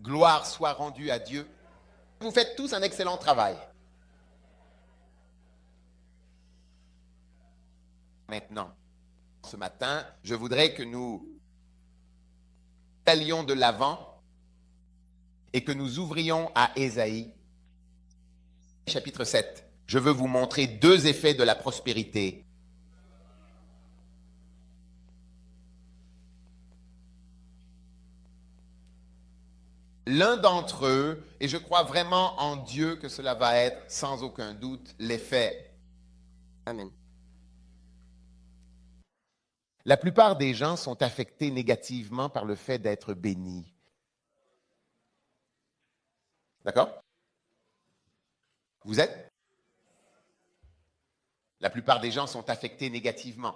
Gloire soit rendue à Dieu. Vous faites tous un excellent travail. Maintenant, ce matin, je voudrais que nous allions de l'avant et que nous ouvrions à Ésaïe, chapitre 7. Je veux vous montrer deux effets de la prospérité. L'un d'entre eux, et je crois vraiment en Dieu que cela va être sans aucun doute l'effet. Amen. La plupart des gens sont affectés négativement par le fait d'être bénis. D'accord? Vous êtes? La plupart des gens sont affectés négativement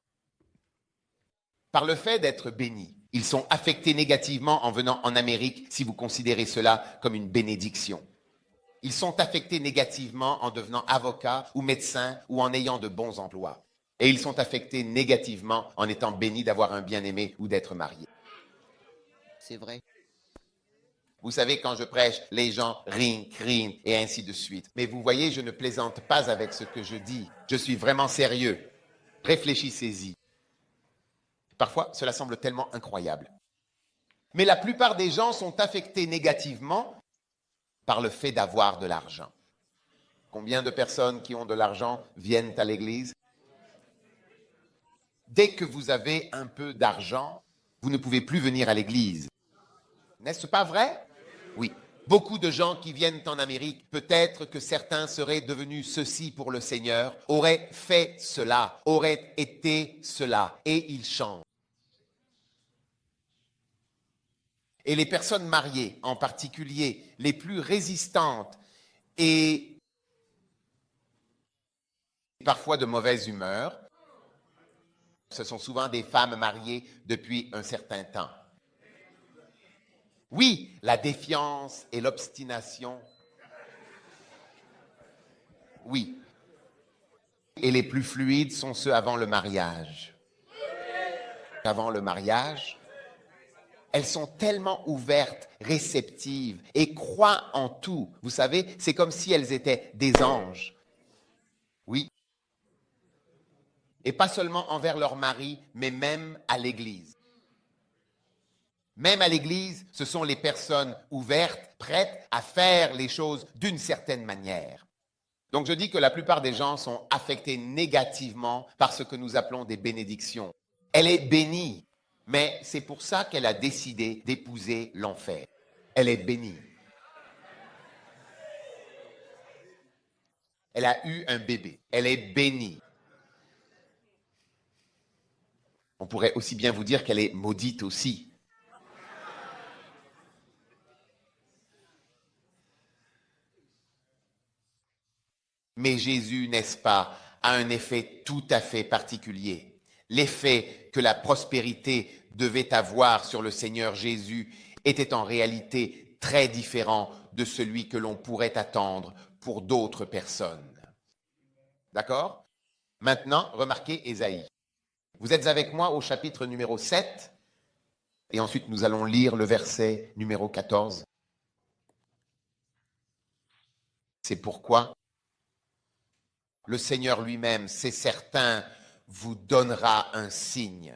par le fait d'être bénis. Ils sont affectés négativement en venant en Amérique si vous considérez cela comme une bénédiction. Ils sont affectés négativement en devenant avocats ou médecins ou en ayant de bons emplois. Et ils sont affectés négativement en étant bénis d'avoir un bien-aimé ou d'être mariés. C'est vrai. Vous savez, quand je prêche, les gens rient, crient et ainsi de suite. Mais vous voyez, je ne plaisante pas avec ce que je dis. Je suis vraiment sérieux. Réfléchissez-y. Parfois, cela semble tellement incroyable. Mais la plupart des gens sont affectés négativement par le fait d'avoir de l'argent. Combien de personnes qui ont de l'argent viennent à l'église? Dès que vous avez un peu d'argent, vous ne pouvez plus venir à l'église. N'est-ce pas vrai? Oui. Beaucoup de gens qui viennent en Amérique, peut-être que certains seraient devenus ceci pour le Seigneur, auraient fait cela, auraient été cela, et ils changent. Et les personnes mariées, en particulier, les plus résistantes et parfois de mauvaise humeur, ce sont souvent des femmes mariées depuis un certain temps. Oui, la défiance et l'obstination. Oui. Et les plus fluides sont ceux avant le mariage. Avant le mariage, elles sont tellement ouvertes, réceptives et croient en tout. Vous savez, c'est comme si elles étaient des anges. Oui. Et pas seulement envers leur mari, mais même à l'église. Même à l'église, ce sont les personnes ouvertes, prêtes à faire les choses d'une certaine manière. Donc je dis que la plupart des gens sont affectés négativement par ce que nous appelons des bénédictions. Elle est bénie, mais c'est pour ça qu'elle a décidé d'épouser l'enfer. Elle est bénie. Elle a eu un bébé. Elle est bénie. On pourrait aussi bien vous dire qu'elle est maudite aussi. Mais Jésus, n'est-ce pas, a un effet tout à fait particulier. L'effet que la prospérité devait avoir sur le Seigneur Jésus était en réalité très différent de celui que l'on pourrait attendre pour d'autres personnes. D'accord? Maintenant, remarquez Ésaïe. Vous êtes avec moi au chapitre numéro 7 et ensuite nous allons lire le verset numéro 14. C'est pourquoi le Seigneur lui-même, c'est certain, vous donnera un signe.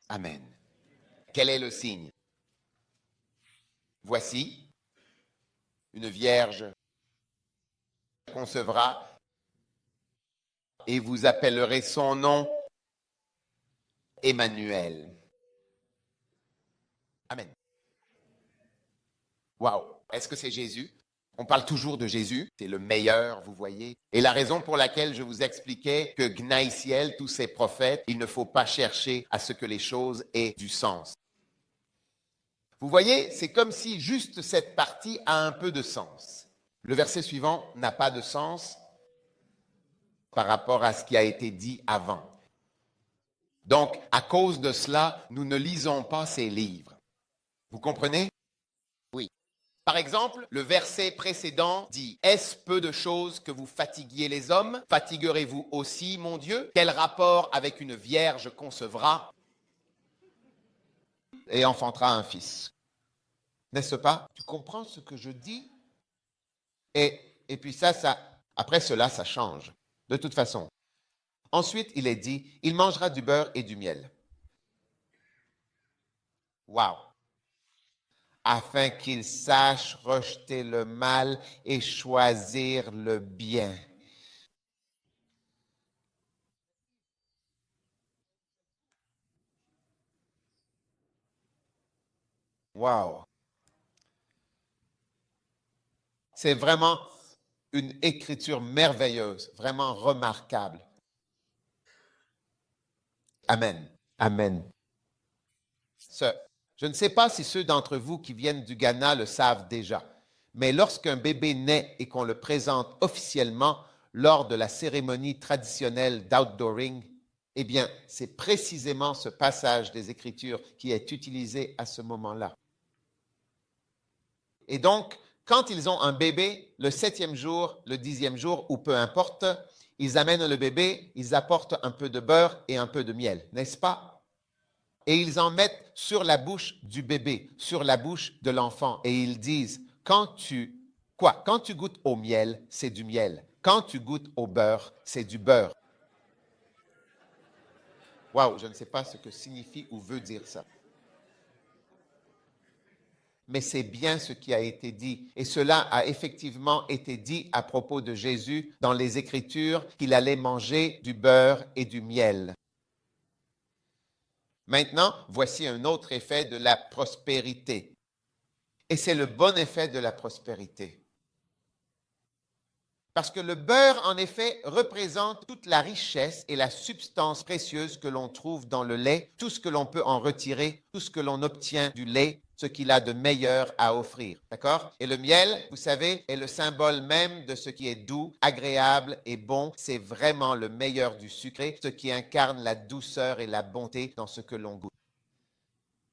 Amen. Quel est le signe? Voici, une vierge concevra et vous appellerez son nom Emmanuel. Amen. Waouh! Est-ce que c'est Jésus? On parle toujours de Jésus, c'est le meilleur, vous voyez. Et la raison pour laquelle je vous expliquais que Gnaïsiel, tous ces prophètes, il ne faut pas chercher à ce que les choses aient du sens. Vous voyez, c'est comme si juste cette partie a un peu de sens. Le verset suivant n'a pas de sens par rapport à ce qui a été dit avant. Donc, à cause de cela, nous ne lisons pas ces livres. Vous comprenez? Oui. Par exemple, le verset précédent dit « Est-ce peu de choses que vous fatiguiez les hommes? Fatiguerez-vous aussi, mon Dieu? Quel rapport avec une vierge concevra et enfantera un fils? » N'est-ce pas? Tu comprends ce que je dis? Et puis après cela, ça change. De toute façon. Ensuite, il est dit, il mangera du beurre et du miel. Wow! Afin qu'il sache rejeter le mal et choisir le bien. Wow! C'est vraiment une écriture merveilleuse, vraiment remarquable. Amen. Amen. Je ne sais pas si ceux d'entre vous qui viennent du Ghana le savent déjà, mais lorsqu'un bébé naît et qu'on le présente officiellement lors de la cérémonie traditionnelle d'outdooring, eh bien, c'est précisément ce passage des Écritures qui est utilisé à ce moment-là. Et donc, quand ils ont un bébé, le 7e jour, le 10e jour, ou peu importe, ils amènent le bébé, ils apportent un peu de beurre et un peu de miel, n'est-ce pas? Et ils en mettent sur la bouche du bébé, sur la bouche de l'enfant. Et ils disent, quand tu goûtes au miel, c'est du miel. Quand tu goûtes au beurre, c'est du beurre. Waouh, je ne sais pas ce que signifie ou veut dire ça. Mais c'est bien ce qui a été dit. Et cela a effectivement été dit à propos de Jésus dans les Écritures, qu'il allait manger du beurre et du miel. Maintenant, voici un autre effet de la prospérité. Et c'est le bon effet de la prospérité. Parce que le beurre, en effet, représente toute la richesse et la substance précieuse que l'on trouve dans le lait, tout ce que l'on peut en retirer, tout ce que l'on obtient du lait, ce qu'il a de meilleur à offrir. D'accord? Et le miel, vous savez, est le symbole même de ce qui est doux, agréable et bon. C'est vraiment le meilleur du sucré, ce qui incarne la douceur et la bonté dans ce que l'on goûte.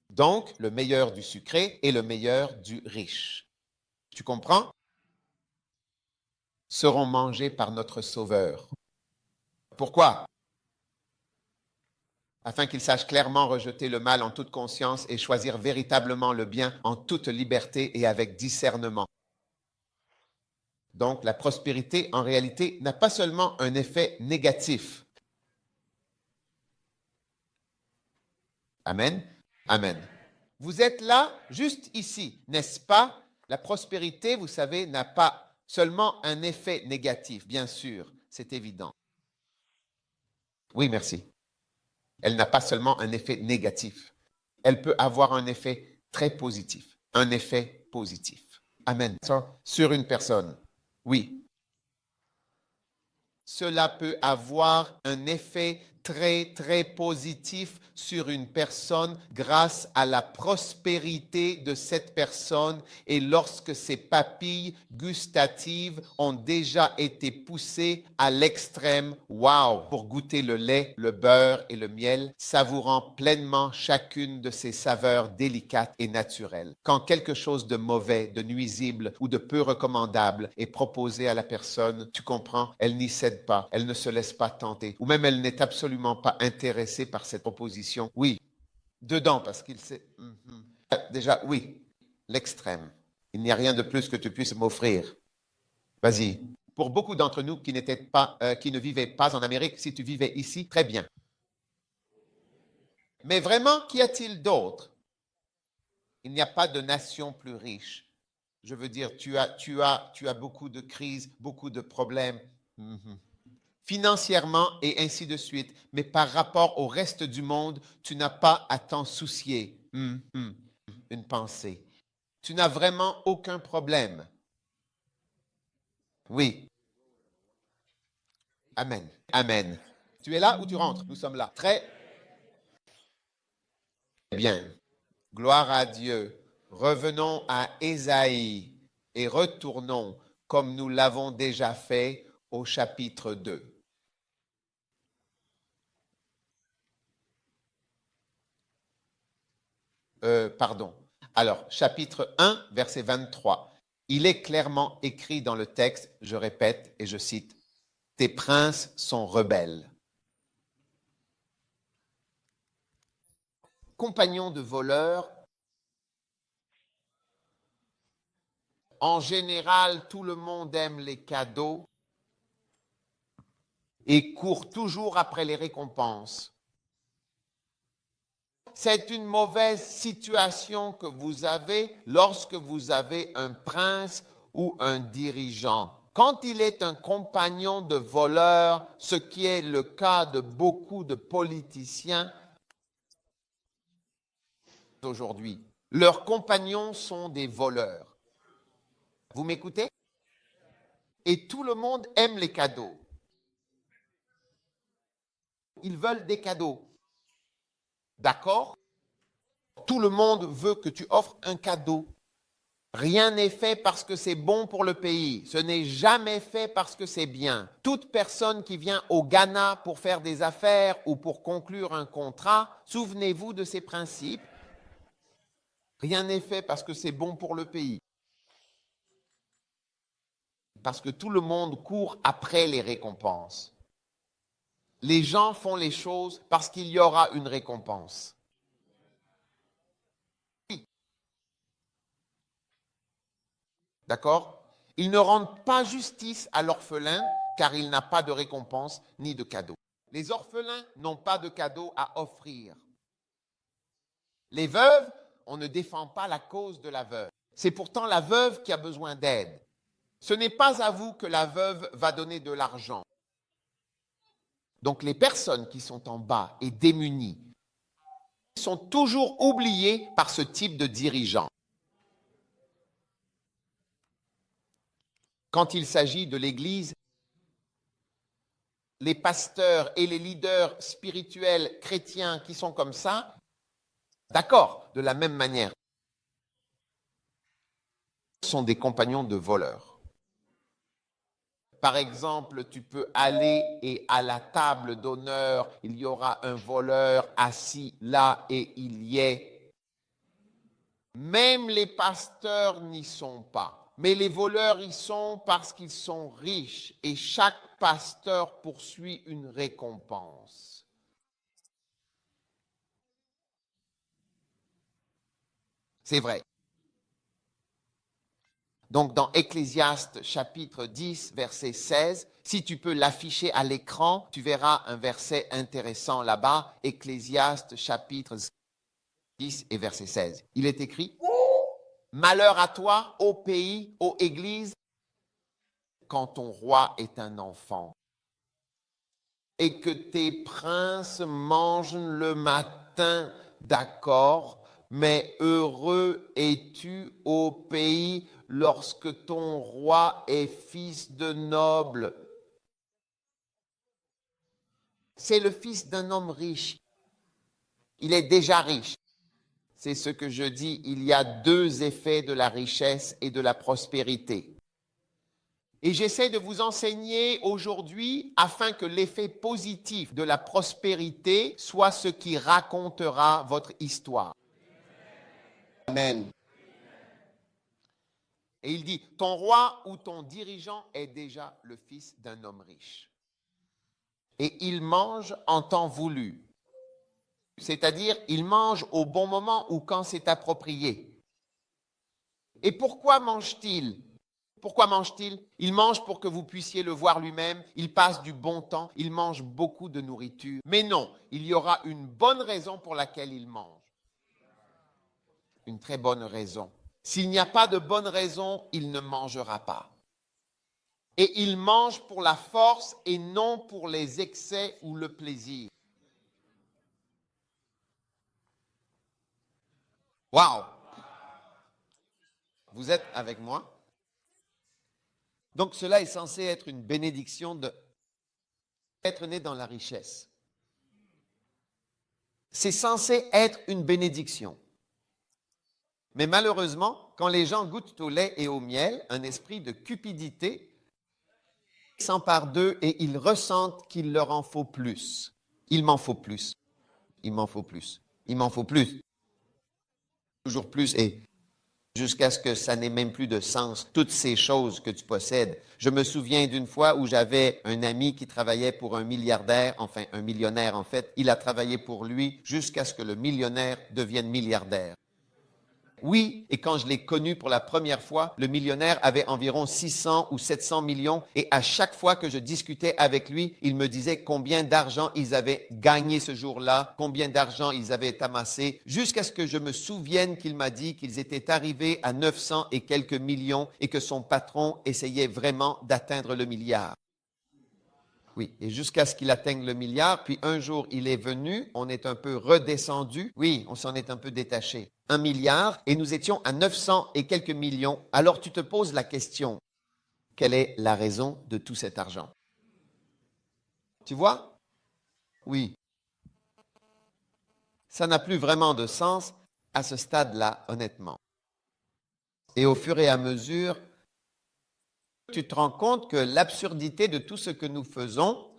Donc, le meilleur du sucré et le meilleur du riche. Tu comprends? Seront mangés par notre Sauveur. Pourquoi? Afin qu'ils sachent clairement rejeter le mal en toute conscience et choisir véritablement le bien en toute liberté et avec discernement. Donc, la prospérité, en réalité, n'a pas seulement un effet négatif. Amen. Amen. Vous êtes là, juste ici, n'est-ce pas? La prospérité, vous savez, n'a pas seulement un effet négatif, bien sûr, c'est évident. Oui, merci. Elle n'a pas seulement un effet négatif. Elle peut avoir un effet très positif. Un effet positif. Amen. Sur une personne. Oui. Cela peut avoir un effet très, très positif sur une personne grâce à la prospérité de cette personne et lorsque ses papilles gustatives ont déjà été poussées à l'extrême, wow, pour goûter le lait, le beurre et le miel, savourant pleinement chacune de ces saveurs délicates et naturelles. Quand quelque chose de mauvais, de nuisible ou de peu recommandable est proposé à la personne, tu comprends, elle n'y cède pas, elle ne se laisse pas tenter, ou même elle n'est absolument pas intéressée par cette proposition. Oui, dedans, parce qu'il sait. Déjà, oui, l'extrême. Il n'y a rien de plus que tu puisses m'offrir. Vas-y. Pour beaucoup d'entre nous qui qui ne vivaient pas en Amérique, si tu vivais ici, très bien. Mais vraiment, qu'y a-t-il d'autre? Il n'y a pas de nation plus riche. Je veux dire, tu as beaucoup de crises, beaucoup de problèmes. Financièrement et ainsi de suite, mais par rapport au reste du monde, tu n'as pas à t'en soucier. Une pensée. Tu n'as vraiment aucun problème. Oui. Amen. Amen. Tu es là ou tu rentres? Nous sommes là. Très bien. Gloire à Dieu. Revenons à Ésaïe et retournons, comme nous l'avons déjà fait, au chapitre 2. Pardon. Alors, chapitre 1, verset 23. Il est clairement écrit dans le texte, je répète et je cite, « Tes princes sont rebelles. Compagnons de voleurs, En général, tout le monde aime les cadeaux et court toujours après les récompenses. C'est une mauvaise situation que vous avez lorsque vous avez un prince ou un dirigeant. Quand il est un compagnon de voleur, ce qui est le cas de beaucoup de politiciens aujourd'hui, leurs compagnons sont des voleurs. Vous m'écoutez? Et tout le monde aime les cadeaux. Ils veulent des cadeaux. D'accord? Tout le monde veut que tu offres un cadeau. Rien n'est fait parce que c'est bon pour le pays. Ce n'est jamais fait parce que c'est bien. Toute personne qui vient au Ghana pour faire des affaires ou pour conclure un contrat, souvenez-vous de ces principes. Rien n'est fait parce que c'est bon pour le pays. Parce que tout le monde court après les récompenses. Les gens font les choses parce qu'il y aura une récompense. Oui. D'accord? Ils ne rendent pas justice à l'orphelin car il n'a pas de récompense ni de cadeau. Les orphelins n'ont pas de cadeau à offrir. Les veuves, on ne défend pas la cause de la veuve. C'est pourtant la veuve qui a besoin d'aide. Ce n'est pas à vous que la veuve va donner de l'argent. Donc les personnes qui sont en bas et démunies sont toujours oubliées par ce type de dirigeant. Quand il s'agit de l'Église, les pasteurs et les leaders spirituels chrétiens qui sont comme ça, d'accord, de la même manière, sont des compagnons de voleurs. Par exemple, tu peux aller et à la table d'honneur, il y aura un voleur assis là et il y est. Même les pasteurs n'y sont pas. Mais les voleurs y sont parce qu'ils sont riches et chaque pasteur poursuit une récompense. C'est vrai. Donc dans Ecclésiaste chapitre 10, verset 16, si tu peux l'afficher à l'écran, tu verras un verset intéressant là-bas, Ecclésiaste chapitre 10 et verset 16. Il est écrit, « Malheur à toi, ô pays, ô Église, quand ton roi est un enfant, et que tes princes mangent le matin, d'accord, mais heureux es-tu ô pays lorsque ton roi est fils de noble. » C'est le fils d'un homme riche. Il est déjà riche. C'est ce que je dis, il y a deux effets de la richesse et de la prospérité. Et j'essaie de vous enseigner aujourd'hui afin que l'effet positif de la prospérité soit ce qui racontera votre histoire. Amen. Et il dit, ton roi ou ton dirigeant est déjà le fils d'un homme riche. Et il mange en temps voulu. C'est-à-dire, il mange au bon moment ou quand c'est approprié. Et pourquoi mange-t-il? Pourquoi mange-t-il? Il mange pour que vous puissiez le voir lui-même. Il passe du bon temps. Il mange beaucoup de nourriture. Mais non, il y aura une bonne raison pour laquelle il mange. Une très bonne raison. S'il n'y a pas de bonne raison, il ne mangera pas. Et il mange pour la force et non pour les excès ou le plaisir. Waouh! Vous êtes avec moi? Donc cela est censé être une bénédiction d'être né dans la richesse. C'est censé être une bénédiction. Mais malheureusement, quand les gens goûtent au lait et au miel, un esprit de cupidité s'empare d'eux et ils ressentent qu'il leur en faut plus. Il m'en faut plus. Il m'en faut plus. Il m'en faut plus. Toujours plus et jusqu'à ce que ça n'ait même plus de sens, toutes ces choses que tu possèdes. Je me souviens d'une fois où j'avais un ami qui travaillait pour un milliardaire, enfin un millionnaire en fait. Il a travaillé pour lui jusqu'à ce que le millionnaire devienne milliardaire. Oui, et quand je l'ai connu pour la première fois, le millionnaire avait environ 600 ou 700 millions et à chaque fois que je discutais avec lui, il me disait combien d'argent ils avaient gagné ce jour-là, combien d'argent ils avaient amassé, jusqu'à ce que je me souvienne qu'il m'a dit qu'ils étaient arrivés à 900 et quelques millions et que son patron essayait vraiment d'atteindre le milliard. Oui, et jusqu'à ce qu'il atteigne le milliard, puis un jour il est venu, on est un peu redescendu, oui, on s'en est un peu détaché. 1 milliard, et nous étions à 900 et quelques millions. Alors tu te poses la question, quelle est la raison de tout cet argent? Tu vois? Oui. Ça n'a plus vraiment de sens à ce stade-là, honnêtement. Et au fur et à mesure, tu te rends compte que l'absurdité de tout ce que nous faisons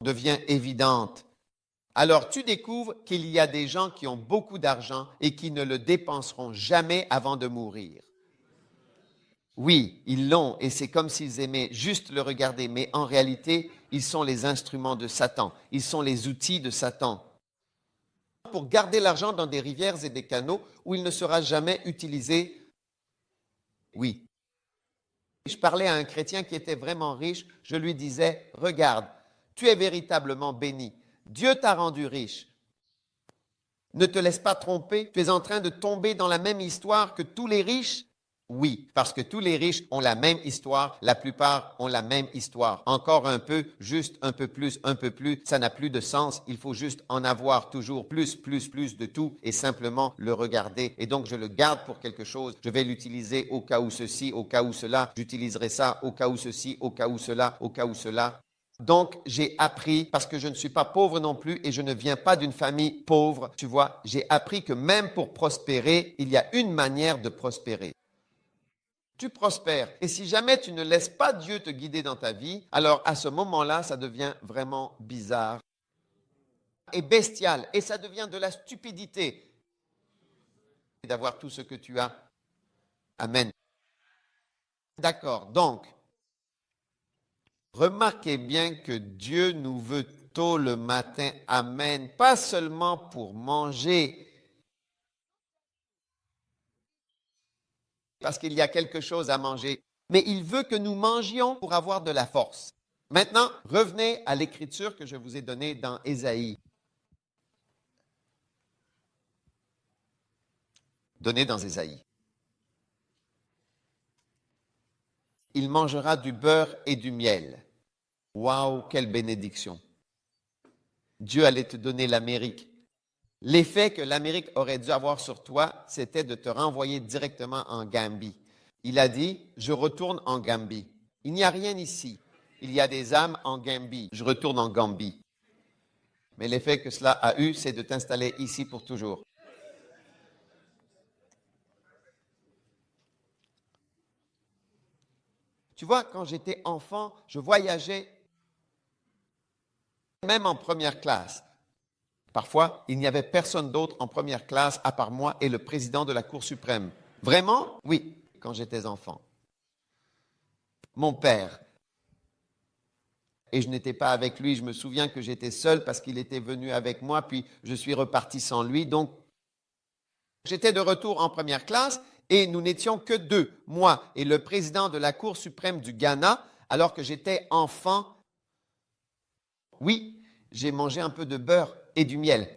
devient évidente. Alors tu découvres qu'il y a des gens qui ont beaucoup d'argent et qui ne le dépenseront jamais avant de mourir. Oui, ils l'ont et c'est comme s'ils aimaient juste le regarder, mais en réalité, ils sont les instruments de Satan, ils sont les outils de Satan. Pour garder l'argent dans des rivières et des canaux où il ne sera jamais utilisé. Oui. Je parlais à un chrétien qui était vraiment riche, je lui disais, regarde, tu es véritablement béni. Dieu t'a rendu riche. Ne te laisse pas tromper, tu es en train de tomber dans la même histoire que tous les riches. Oui, parce que tous les riches ont la même histoire, la plupart ont la même histoire. Encore un peu, juste un peu plus, ça n'a plus de sens. Il faut juste en avoir toujours plus de tout et simplement le regarder. Et donc, je le garde pour quelque chose. Je vais l'utiliser au cas où ceci, au cas où cela. J'utiliserai ça au cas où ceci, au cas où cela, au cas où cela. Donc, j'ai appris, parce que je ne suis pas pauvre non plus et je ne viens pas d'une famille pauvre, tu vois, j'ai appris que même pour prospérer, il y a une manière de prospérer. Tu prospères. Et si jamais tu ne laisses pas Dieu te guider dans ta vie, alors à ce moment-là, ça devient vraiment bizarre et bestial. Et ça devient de la stupidité d'avoir tout ce que tu as. Amen. D'accord. Donc, remarquez bien que Dieu nous veut tôt le matin. Amen. Pas seulement pour manger, parce qu'il y a quelque chose à manger, mais il veut que nous mangions pour avoir de la force. Maintenant, revenez à l'écriture que je vous ai donnée dans Ésaïe. Donnée dans Ésaïe. Il mangera du beurre et du miel. Waouh, quelle bénédiction. Dieu allait te donner l'Amérique. L'effet que l'Amérique aurait dû avoir sur toi, c'était de te renvoyer directement en Gambie. Il a dit, je retourne en Gambie. Il n'y a rien ici. Il y a des âmes en Gambie. Je retourne en Gambie. Mais l'effet que cela a eu, c'est de t'installer ici pour toujours. Tu vois, quand j'étais enfant, je voyageais même en première classe. Parfois, il n'y avait personne d'autre en première classe à part moi et le président de la Cour suprême. Vraiment? Oui, quand j'étais enfant. Mon père. Et je n'étais pas avec lui. Je me souviens que j'étais seul parce qu'il était venu avec moi, puis je suis reparti sans lui. Donc, j'étais de retour en première classe et nous n'étions que deux, moi et le président de la Cour suprême du Ghana, alors que j'étais enfant. Oui, j'ai mangé un peu de beurre et du miel.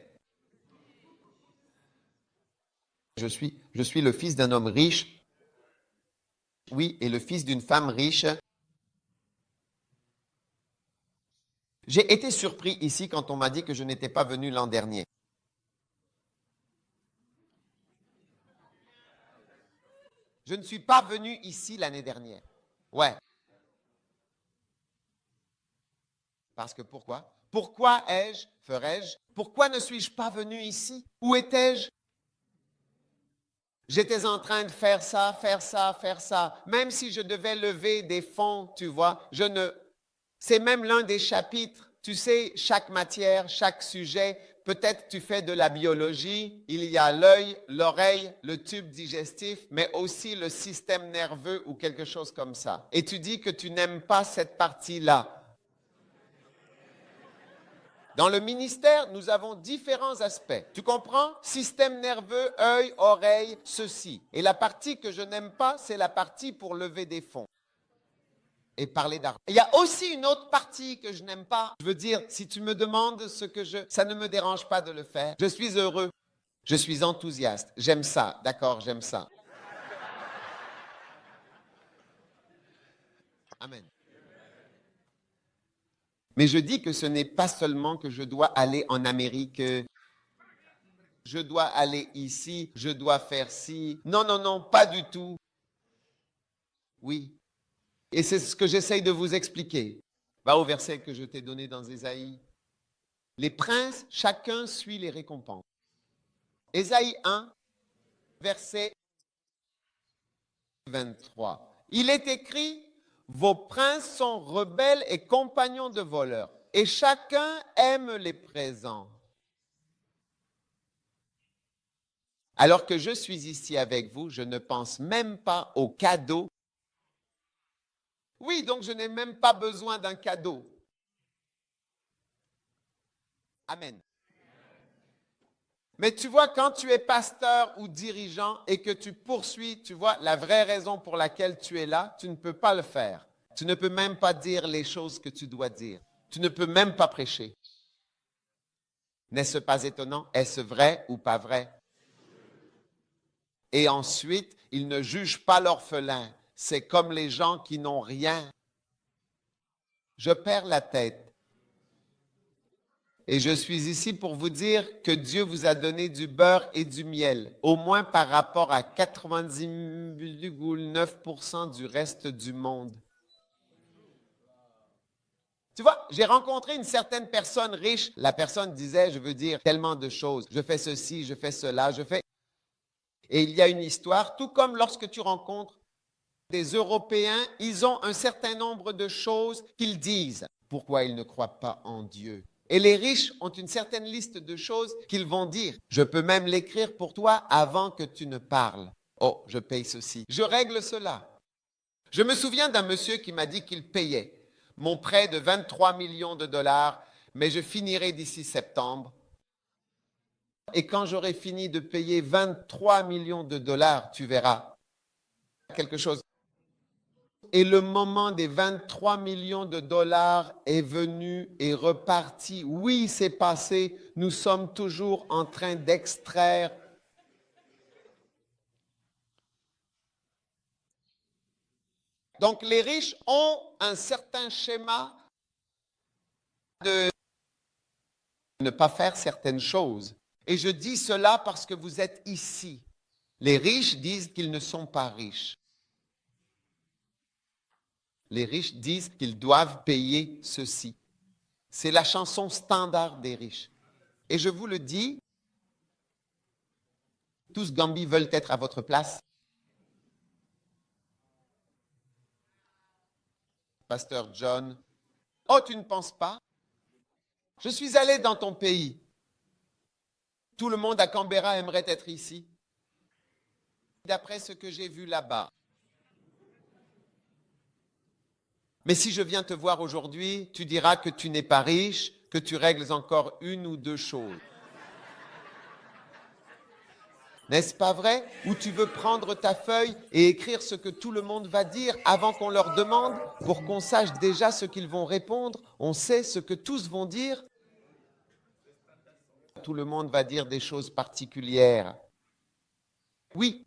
Je suis le fils d'un homme riche, oui, et le fils d'une femme riche. J'ai été surpris ici quand on m'a dit que je n'étais pas venu l'an dernier. Je ne suis pas venu ici l'année dernière. Ouais. Parce que pourquoi? Pourquoi ferais-je? Pourquoi ne suis-je pas venu ici? Où étais-je? J'étais en train de faire ça. Même si je devais lever des fonds, tu vois, c'est même l'un des chapitres. Tu sais, chaque matière, chaque sujet, peut-être tu fais de la biologie, il y a l'œil, l'oreille, le tube digestif, mais aussi le système nerveux ou quelque chose comme ça. Et tu dis que tu n'aimes pas cette partie-là. Dans le ministère, nous avons différents aspects. Tu comprends? Système nerveux, œil, oreille, ceci. Et la partie que je n'aime pas, c'est la partie pour lever des fonds et parler d'argent. Il y a aussi une autre partie que je n'aime pas. Je veux dire, si tu me demandes ce que ça ne me dérange pas de le faire. Je suis heureux. Je suis enthousiaste. J'aime ça. D'accord, j'aime ça. Amen. Mais je dis que ce n'est pas seulement que je dois aller en Amérique, je dois aller ici, je dois faire ci. Non, non, non, pas du tout. Oui. Et c'est ce que j'essaye de vous expliquer. Va au verset que je t'ai donné dans Ésaïe. Les princes, chacun suit les récompenses. Ésaïe 1, verset 23. Il est écrit, vos princes sont rebelles et compagnons de voleurs, et chacun aime les présents. Alors que je suis ici avec vous, je ne pense même pas aux cadeaux. Oui, donc je n'ai même pas besoin d'un cadeau. Amen. Mais tu vois, quand tu es pasteur ou dirigeant et que tu poursuis, tu vois, la vraie raison pour laquelle tu es là, tu ne peux pas le faire. Tu ne peux même pas dire les choses que tu dois dire. Tu ne peux même pas prêcher. N'est-ce pas étonnant? Est-ce vrai ou pas vrai? Et ensuite, ils ne jugent pas l'orphelin. C'est comme les gens qui n'ont rien. Je perds la tête. Et je suis ici pour vous dire que Dieu vous a donné du beurre et du miel, au moins par rapport à 90,9% du reste du monde. Tu vois, j'ai rencontré une certaine personne riche. La personne disait, je veux dire tellement de choses. Je fais ceci, je fais cela, je fais... Et il y a une histoire, tout comme lorsque tu rencontres des Européens, ils ont un certain nombre de choses qu'ils disent. Pourquoi ils ne croient pas en Dieu? Et les riches ont une certaine liste de choses qu'ils vont dire. Je peux même l'écrire pour toi avant que tu ne parles. Oh, je paye ceci. Je règle cela. Je me souviens d'un monsieur qui m'a dit qu'il payait mon prêt de 23 millions de dollars, mais je finirai d'ici septembre. Et quand j'aurai fini de payer 23 millions de dollars, tu verras quelque chose. Et le moment des 23 millions de dollars est venu et reparti. Oui, c'est passé. Nous sommes toujours en train d'extraire. Donc, les riches ont un certain schéma de ne pas faire certaines choses. Et je dis cela parce que vous êtes ici. Les riches disent qu'ils ne sont pas riches. Les riches disent qu'ils doivent payer ceci. C'est la chanson standard des riches. Et je vous le dis, tous Gambis veulent être à votre place. Pasteur John, oh, tu ne penses pas? Je suis allé dans ton pays. Tout le monde à Canberra aimerait être ici. D'après ce que j'ai vu là-bas. Mais si je viens te voir aujourd'hui, tu diras que tu n'es pas riche, que tu règles encore une ou deux choses. N'est-ce pas vrai? Ou tu veux prendre ta feuille et écrire ce que tout le monde va dire avant qu'on leur demande pour qu'on sache déjà ce qu'ils vont répondre. On sait ce que tous vont dire. Tout le monde va dire des choses particulières. Oui.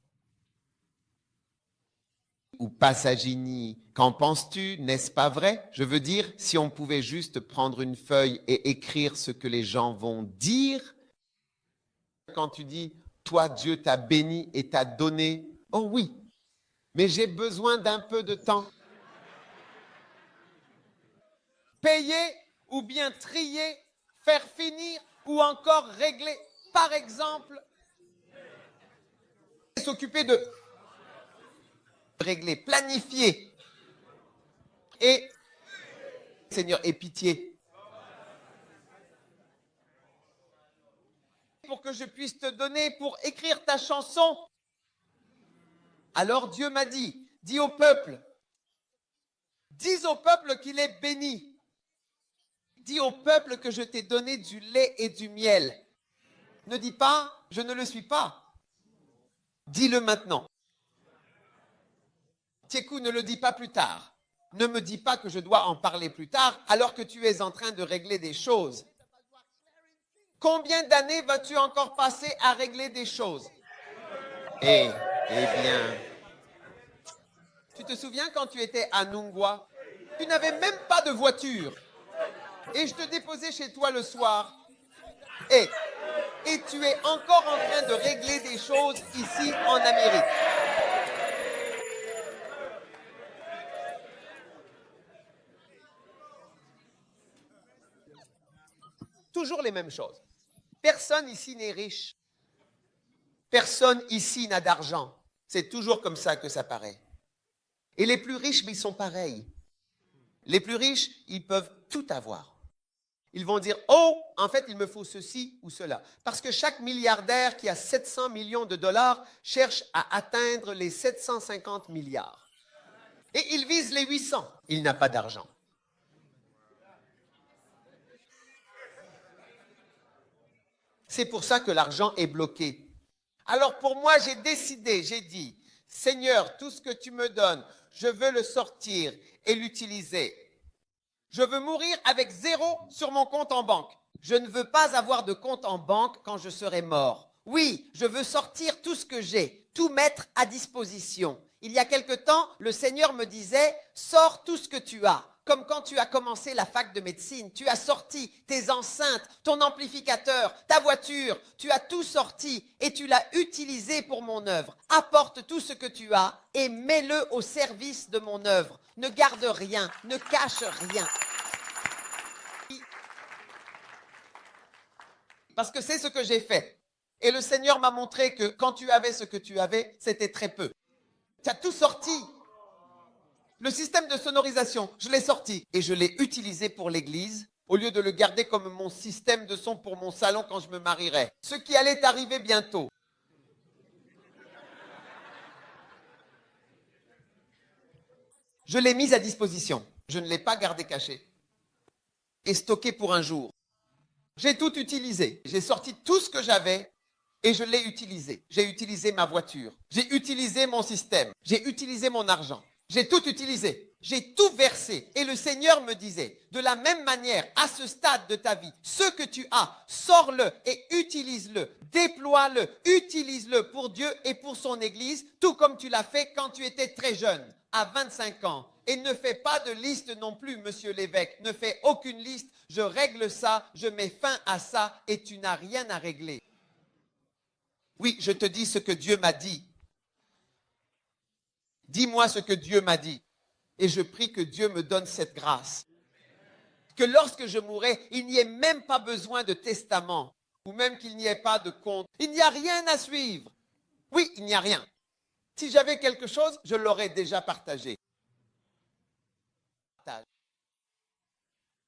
Ou Passagini, qu'en penses-tu? N'est-ce pas vrai? Je veux dire, si on pouvait juste prendre une feuille et écrire ce que les gens vont dire. Quand tu dis, toi, Dieu t'a béni et t'a donné. Oh oui, mais j'ai besoin d'un peu de temps. Payer ou bien trier, faire finir ou encore régler. Par exemple, s'occuper de régler, planifier. Et, Seigneur, aie pitié. Pour que je puisse te donner pour écrire ta chanson. Alors Dieu m'a dit, dis au peuple qu'il est béni. Dis au peuple que je t'ai donné du lait et du miel. Ne dis pas, je ne le suis pas. Dis-le maintenant. Tiekou, ne le dis pas plus tard. Ne me dis pas que je dois en parler plus tard alors que tu es en train de régler des choses. Combien d'années vas-tu encore passer à régler des choses? Eh bien, tu te souviens quand tu étais à Nungwa? Tu n'avais même pas de voiture. Et je te déposais chez toi le soir. Et tu es encore en train de régler des choses ici en Amérique. Toujours les mêmes choses. Personne ici n'est riche. Personne ici n'a d'argent. C'est toujours comme ça que ça paraît. Et les plus riches, mais ils sont pareils. Les plus riches, ils peuvent tout avoir. Ils vont dire, oh, en fait, il me faut ceci ou cela. Parce que chaque milliardaire qui a 700 millions de dollars cherche à atteindre les 750 milliards. Et il vise les 800. Il n'a pas d'argent. C'est pour ça que l'argent est bloqué. Alors pour moi, j'ai décidé, j'ai dit, Seigneur, tout ce que tu me donnes, je veux le sortir et l'utiliser. Je veux mourir avec 0 sur mon compte en banque. Je ne veux pas avoir de compte en banque quand je serai mort. Oui, je veux sortir tout ce que j'ai, tout mettre à disposition. Il y a quelque temps, le Seigneur me disait, sors tout ce que tu as. Comme quand tu as commencé la fac de médecine, tu as sorti tes enceintes, ton amplificateur, ta voiture, tu as tout sorti et tu l'as utilisé pour mon œuvre. Apporte tout ce que tu as et mets-le au service de mon œuvre. Ne garde rien, ne cache rien. Parce que c'est ce que j'ai fait. Et le Seigneur m'a montré que quand tu avais ce que tu avais, c'était très peu. Tu as tout sorti. Le système de sonorisation, je l'ai sorti et je l'ai utilisé pour l'église au lieu de le garder comme mon système de son pour mon salon quand je me marierai. Ce qui allait arriver bientôt. Je l'ai mis à disposition. Je ne l'ai pas gardé caché et stocké pour un jour. J'ai tout utilisé. J'ai sorti tout ce que j'avais et je l'ai utilisé. J'ai utilisé ma voiture. J'ai utilisé mon système. J'ai utilisé mon argent. J'ai tout utilisé. J'ai tout versé. Et le Seigneur me disait, de la même manière, à ce stade de ta vie, ce que tu as, sors-le et utilise-le. Déploie-le. Utilise-le pour Dieu et pour son Église, tout comme tu l'as fait quand tu étais très jeune, à 25 ans. Et ne fais pas de liste non plus, monsieur l'évêque. Ne fais aucune liste. Je règle ça, je mets fin à ça et tu n'as rien à régler. Oui, je te dis ce que Dieu m'a dit. Dis-moi ce que Dieu m'a dit. Et je prie que Dieu me donne cette grâce. Que lorsque je mourrai, il n'y ait même pas besoin de testament. Ou même qu'il n'y ait pas de compte. Il n'y a rien à suivre. Oui, il n'y a rien. Si j'avais quelque chose, je l'aurais déjà partagé.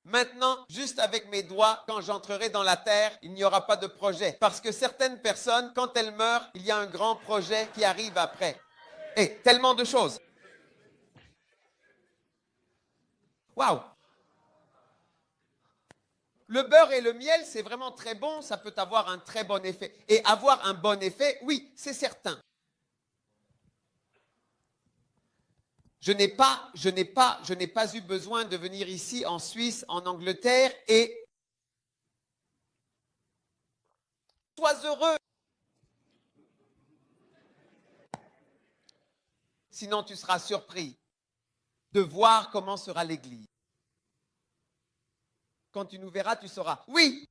Maintenant, juste avec mes doigts, quand j'entrerai dans la terre, il n'y aura pas de projet. Parce que certaines personnes, quand elles meurent, il y a un grand projet qui arrive après. Et tellement de choses. Waouh! Le beurre et le miel, c'est vraiment très bon, ça peut avoir un très bon effet. Et avoir un bon effet, oui, c'est certain. Je n'ai pas eu besoin de venir ici en Suisse, en Angleterre et sois heureux. Sinon, tu seras surpris de voir comment sera l'Église. Quand tu nous verras, tu sauras. Oui,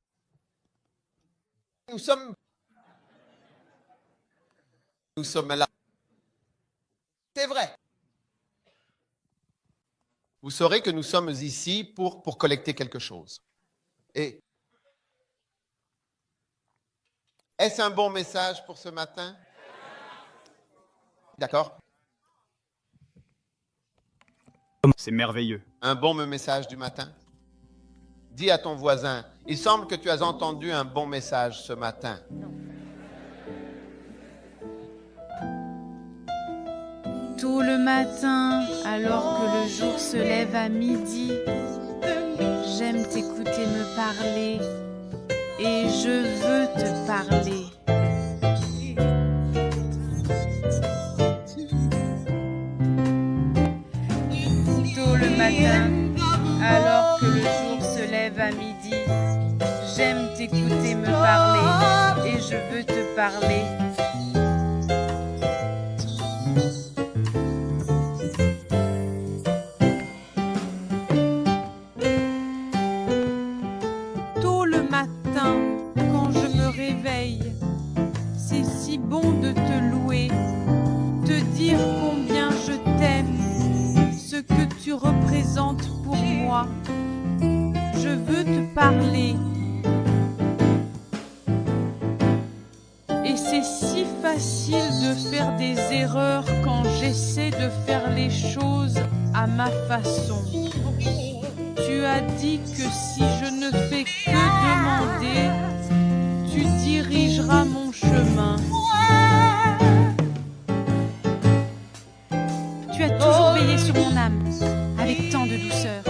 nous sommes là. C'est vrai. Vous saurez que nous sommes ici pour collecter quelque chose. Et est-ce un bon message pour ce matin? D'accord? C'est merveilleux. Un bon message du matin? Dis à ton voisin, il semble que tu as entendu un bon message ce matin. Tout le matin, alors que le jour se lève à midi, J'aime t'écouter me parler et je veux te parler. Tôt le matin, alors que le jour se lève à midi, j'aime t'écouter me parler et je veux te parler. Tôt le matin, quand je me réveille, c'est si bon de te louer, te dire combien je t'aime, ce que tu représentes pour moi. Je veux te parler. Et c'est si facile de faire des erreurs quand j'essaie de faire les choses à ma façon. Tu as dit que si je ne fais que demander, tu dirigeras mon chemin. Tu as toujours veillé sur mon âme, avec tant de douceur.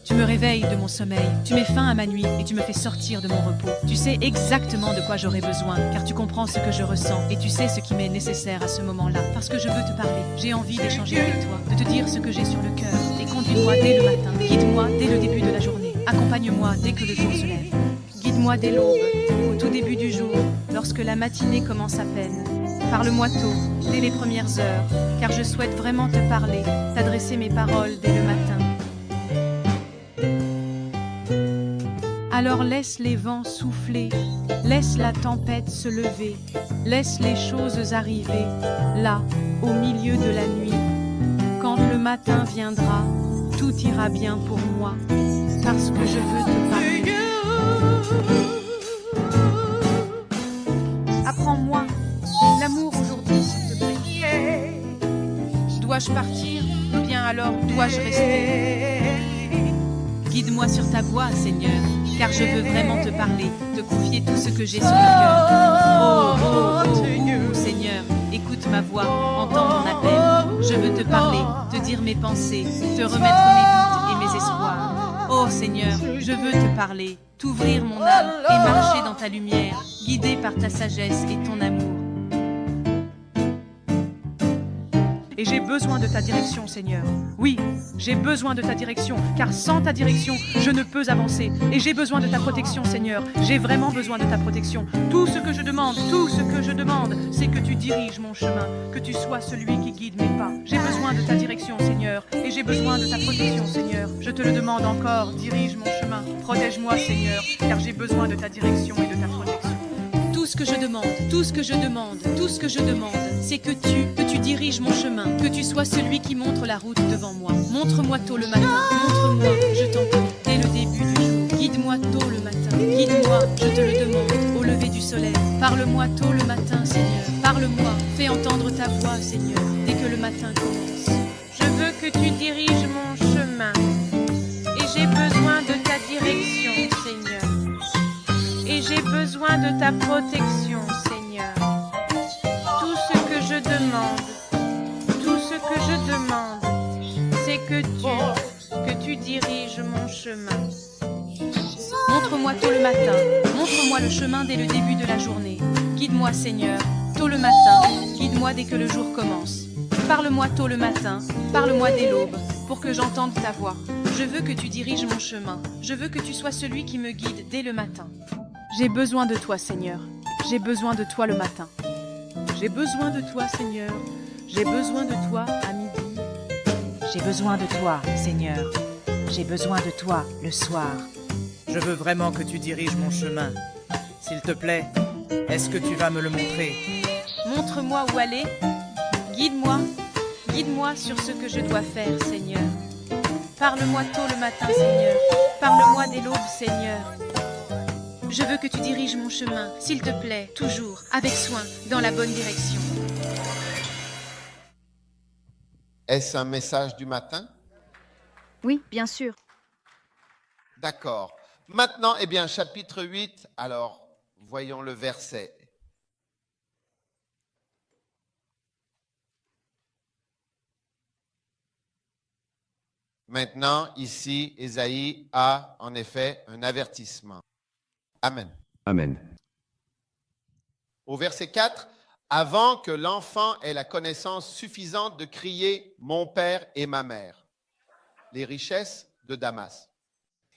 Tu me réveilles de mon sommeil, tu mets fin à ma nuit et tu me fais sortir de mon repos. Tu sais exactement de quoi j'aurai besoin, car tu comprends ce que je ressens et tu sais ce qui m'est nécessaire à ce moment-là. Parce que je veux te parler, j'ai envie d'échanger avec toi, de te dire ce que j'ai sur le cœur. Et conduis-moi dès le matin, guide-moi dès le début de la journée, accompagne-moi dès que le jour se lève. Guide-moi dès l'aube, au tout début du jour, lorsque la matinée commence à peine. Parle-moi tôt, dès les premières heures, car je souhaite vraiment te parler, t'adresser mes paroles dès le matin. Alors laisse les vents souffler, laisse la tempête se lever, laisse les choses arriver, là, au milieu de la nuit. Quand le matin viendra, tout ira bien pour moi, parce que je veux te parler. Apprends-moi l'amour aujourd'hui, s'il te plaît. Dois-je partir, ou bien alors dois-je rester? Guide-moi sur ta voie, Seigneur, car je veux vraiment te parler, te confier tout ce que j'ai sur le cœur. Oh, Seigneur, écoute ma voix, entends mon appel. Je veux te parler, te dire mes pensées, te remettre mes doutes et mes espoirs. Oh Seigneur, je veux te parler, t'ouvrir mon âme et marcher dans ta lumière, guidé par ta sagesse et ton amour. Et j'ai besoin de ta direction, Seigneur. Oui, j'ai besoin de ta direction, car sans ta direction, je ne peux avancer. Et j'ai besoin de ta protection, Seigneur. J'ai vraiment besoin de ta protection. Tout ce que je demande, c'est que tu diriges mon chemin, que tu sois celui qui guide mes pas. J'ai besoin de ta direction, Seigneur, et j'ai besoin de ta protection, Seigneur. Je te le demande encore, dirige mon chemin. Protège-moi, Seigneur, car j'ai besoin de ta direction et de ta protection. Tout ce que je demande, c'est que tu diriges mon chemin, que tu sois celui qui montre la route devant moi. Montre-moi tôt le matin, montre-moi, je t'en prie, dès le début du jour. Guide-moi tôt le matin, guide-moi, je te le demande, au lever du soleil. Parle-moi tôt le matin, Seigneur, parle-moi, fais entendre ta voix, Seigneur, dès que le matin commence. Je veux que tu diriges mon chemin, et j'ai besoin de ta direction, Seigneur. Et j'ai besoin de ta protection, Seigneur. Tout ce que je demande, c'est que tu diriges mon chemin. Montre-moi tôt le matin, montre-moi le chemin dès le début de la journée. Guide-moi, Seigneur, tôt le matin, guide-moi dès que le jour commence. Parle-moi tôt le matin, parle-moi dès l'aube, pour que j'entende ta voix. Je veux que tu diriges mon chemin, je veux que tu sois celui qui me guide dès le matin. J'ai besoin de toi, Seigneur. J'ai besoin de toi le matin. J'ai besoin de toi, Seigneur. J'ai besoin de toi à midi. J'ai besoin de toi, Seigneur. J'ai besoin de toi le soir. Je veux vraiment que tu diriges mon chemin. S'il te plaît, est-ce que tu vas me le montrer? Montre-moi où aller. Guide-moi. Guide-moi sur ce que je dois faire, Seigneur. Parle-moi tôt le matin, Seigneur. Parle-moi dès l'aube, Seigneur. Je veux que tu diriges mon chemin, s'il te plaît, toujours, avec soin, dans la bonne direction. Est-ce un message du matin? Oui, bien sûr. D'accord. Maintenant, eh bien, chapitre 8, alors, voyons le verset. Maintenant, ici, Ésaïe a en effet un avertissement. Amen. Amen. Au verset 4, avant que l'enfant ait la connaissance suffisante de crier « Mon père et ma mère », les richesses de Damas.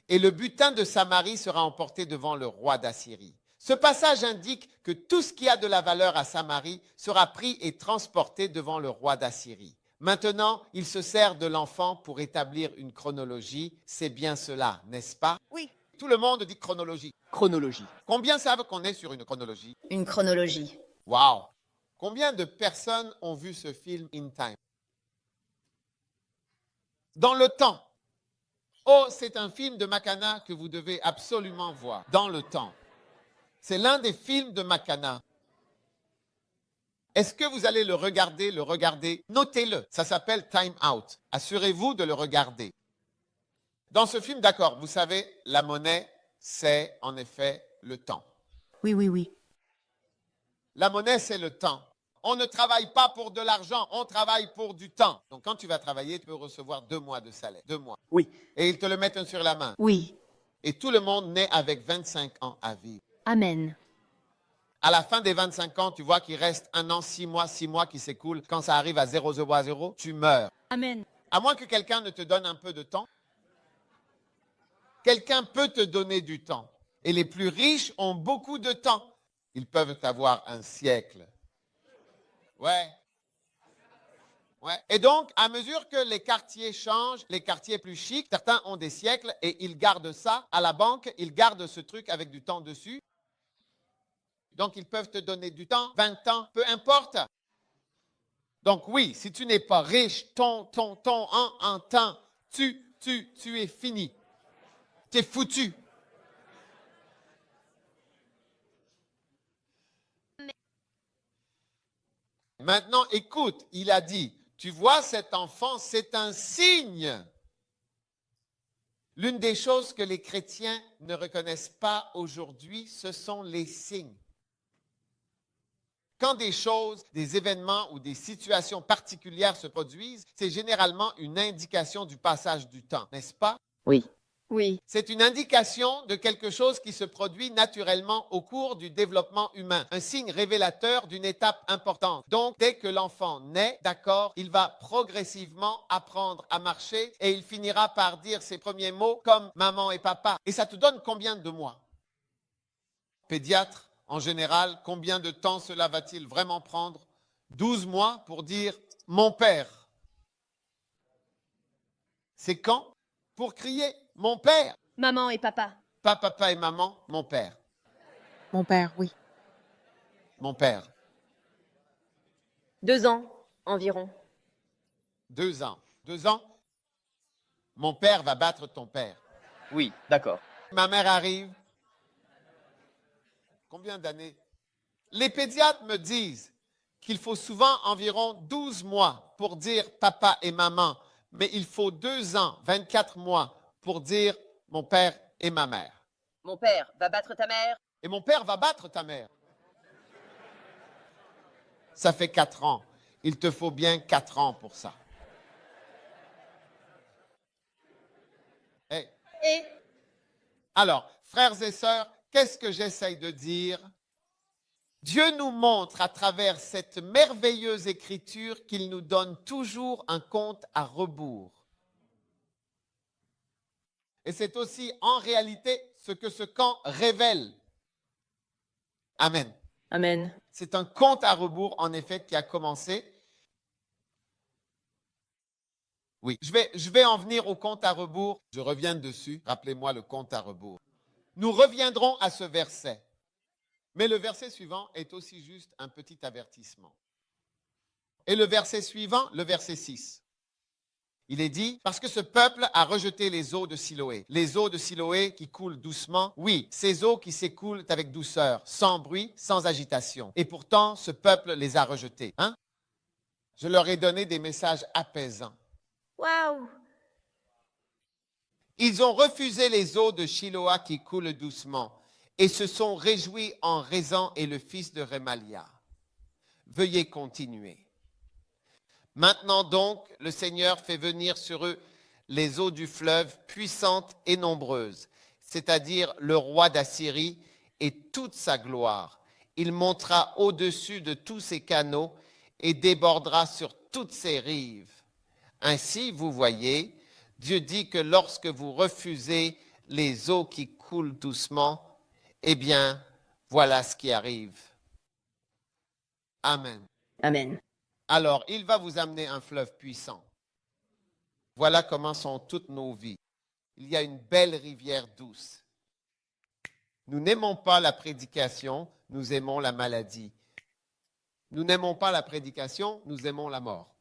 Et le butin de Samarie sera emporté devant le roi d'Assyrie. Ce passage indique que tout ce qui a de la valeur à Samarie sera pris et transporté devant le roi d'Assyrie. Maintenant, il se sert de l'enfant pour établir une chronologie. C'est bien cela, n'est-ce pas? Oui. Tout le monde dit chronologie. Chronologie. Combien savent qu'on est sur une chronologie? Une chronologie. Wow! Combien de personnes ont vu ce film In Time? Dans le temps. Oh, c'est un film de Makana que vous devez absolument voir. Dans le temps. C'est l'un des films de Makana. Est-ce que vous allez le regarder? Notez-le. Ça s'appelle Time Out. Assurez-vous de le regarder. Dans ce film, d'accord, vous savez, la monnaie, c'est en effet le temps. Oui. La monnaie, c'est le temps. On ne travaille pas pour de l'argent, on travaille pour du temps. Donc, quand tu vas travailler, tu peux recevoir 2 mois de salaire. 2 mois. Oui. Et ils te le mettent sur la main. Oui. Et tout le monde naît avec 25 ans à vivre. Amen. À la fin des 25 ans, tu vois qu'il reste 1 an, 6 mois qui s'écoulent. Quand ça arrive à 0,0, tu meurs. Amen. À moins que quelqu'un ne te donne un peu de temps. Quelqu'un peut te donner du temps. Et les plus riches ont beaucoup de temps. Ils peuvent avoir un siècle. Ouais. Et donc, à mesure que les quartiers changent, les quartiers plus chics, certains ont des siècles et ils gardent ça à la banque. Ils gardent ce truc avec du temps dessus. Donc, ils peuvent te donner du temps, 20 ans, peu importe. Donc, oui, si tu n'es pas riche, en temps, tu es fini. Tu es foutu. Maintenant, écoute, il a dit, tu vois cet enfant, c'est un signe. L'une des choses que les chrétiens ne reconnaissent pas aujourd'hui, ce sont les signes. Quand des choses, des événements ou des situations particulières se produisent, c'est généralement une indication du passage du temps, n'est-ce pas? Oui. Oui. C'est une indication de quelque chose qui se produit naturellement au cours du développement humain, un signe révélateur d'une étape importante. Donc, dès que l'enfant naît, d'accord, il va progressivement apprendre à marcher et il finira par dire ses premiers mots comme maman et papa. Et ça te donne combien de mois? Pédiatre, en général, combien de temps cela va-t-il vraiment prendre? 12 mois pour dire mon père. C'est quand? Pour crier mon père. Maman et papa. Pas papa et maman, mon père. Mon père, oui. Mon père. 2 ans environ. 2 ans. 2 ans? Mon père va battre ton père. Oui, d'accord. Ma mère arrive. Combien d'années? Les pédiatres me disent qu'il faut souvent environ 12 mois pour dire papa et maman, mais il faut 2 ans, 24 mois pour dire mon père et ma mère. Mon père va battre ta mère. Et mon père va battre ta mère. Ça fait 4 ans. Il te faut bien 4 ans pour ça. Hey. Et Alors, frères et sœurs, qu'est-ce que j'essaye de dire? Dieu nous montre à travers cette merveilleuse écriture qu'il nous donne toujours un compte à rebours. Et c'est aussi en réalité ce que ce camp révèle. Amen. Amen. C'est un compte à rebours, en effet, qui a commencé. Oui, je vais en venir au compte à rebours. Je reviens dessus. Rappelez-moi le compte à rebours. Nous reviendrons à ce verset. Mais le verset suivant est aussi juste un petit avertissement. Et le verset suivant, le verset 6. Il est dit, parce que ce peuple a rejeté les eaux de Siloé. Les eaux de Siloé qui coulent doucement. Oui, ces eaux qui s'écoulent avec douceur, sans bruit, sans agitation. Et pourtant, ce peuple les a rejetées. Hein? Je leur ai donné des messages apaisants. Waouh! Ils ont refusé les eaux de Shiloah qui coulent doucement et se sont réjouis en Rézan et le fils de Rémalia. Veuillez continuer. Maintenant donc, le Seigneur fait venir sur eux les eaux du fleuve puissantes et nombreuses, c'est-à-dire le roi d'Assyrie et toute sa gloire. Il montera au-dessus de tous ses canaux et débordera sur toutes ses rives. Ainsi, vous voyez, Dieu dit que lorsque vous refusez les eaux qui coulent doucement, eh bien, voilà ce qui arrive. Amen. Amen. Alors, il va vous amener un fleuve puissant. Voilà comment sont toutes nos vies. Il y a une belle rivière douce. Nous n'aimons pas la prédication, nous aimons la maladie. Nous n'aimons pas la prédication, nous aimons la mort.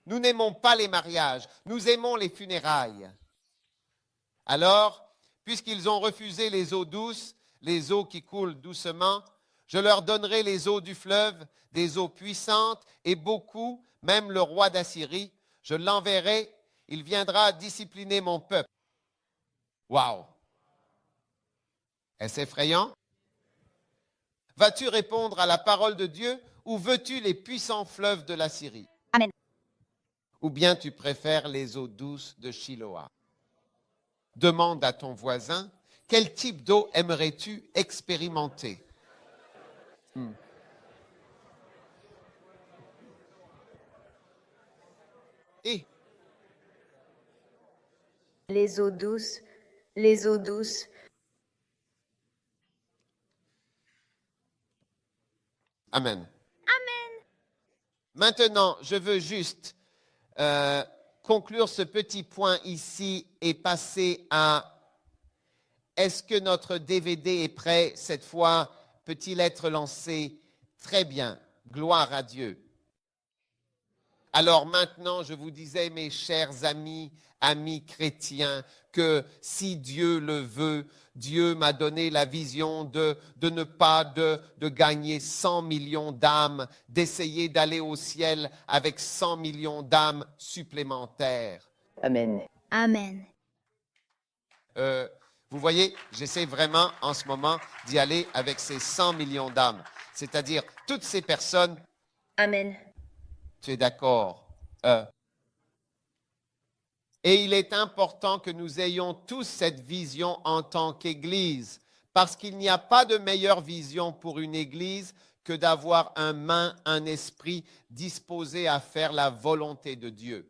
Nous n'aimons pas les mariages, nous aimons les funérailles. Alors, puisqu'ils ont refusé les eaux douces, les eaux qui coulent doucement, je leur donnerai les eaux du fleuve, des eaux puissantes et beaucoup, même le roi d'Assyrie. Je l'enverrai, il viendra discipliner mon peuple. Wow! Est-ce effrayant? Vas-tu répondre à la parole de Dieu ou veux-tu les puissants fleuves de la Syrie? Amen. Ou bien tu préfères les eaux douces de Shiloah? Demande à ton voisin, quel type d'eau aimerais-tu expérimenter? Et Les eaux douces, les eaux douces. Amen. Amen. Maintenant, je veux juste conclure ce petit point ici et passer à est-ce que notre DVD est prêt cette fois? Peut-il être lancé? Très bien. Gloire à Dieu. Alors maintenant, je vous disais, mes chers amis, amis chrétiens, que si Dieu le veut, Dieu m'a donné la vision de ne pas de gagner 100 millions d'âmes, d'essayer d'aller au ciel avec 100 millions d'âmes supplémentaires. Amen. Amen. Vous voyez, j'essaie vraiment en ce moment d'y aller avec ces 100 millions d'âmes, c'est-à-dire toutes ces personnes. Amen. Tu es d'accord? Et il est important que nous ayons tous cette vision en tant qu'Église, parce qu'il n'y a pas de meilleure vision pour une Église que d'avoir un esprit disposé à faire la volonté de Dieu.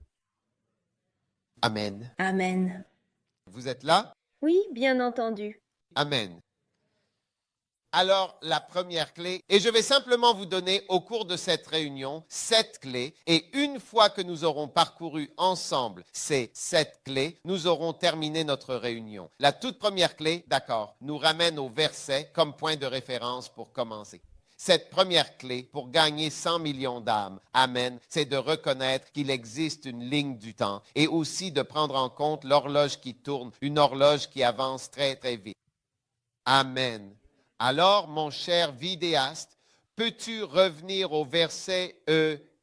Amen. Amen. Vous êtes là? Oui, bien entendu. Amen. Alors, la première clé, et je vais simplement vous donner au cours de cette réunion 7 clés, et une fois que nous aurons parcouru ensemble ces 7 clés, nous aurons terminé notre réunion. La toute première clé, d'accord, nous ramène au verset comme point de référence pour commencer. Cette première clé pour gagner 100 millions d'âmes, amen, c'est de reconnaître qu'il existe une ligne du temps et aussi de prendre en compte l'horloge qui tourne, une horloge qui avance très, très vite. Amen. Alors, mon cher vidéaste, peux-tu revenir au verset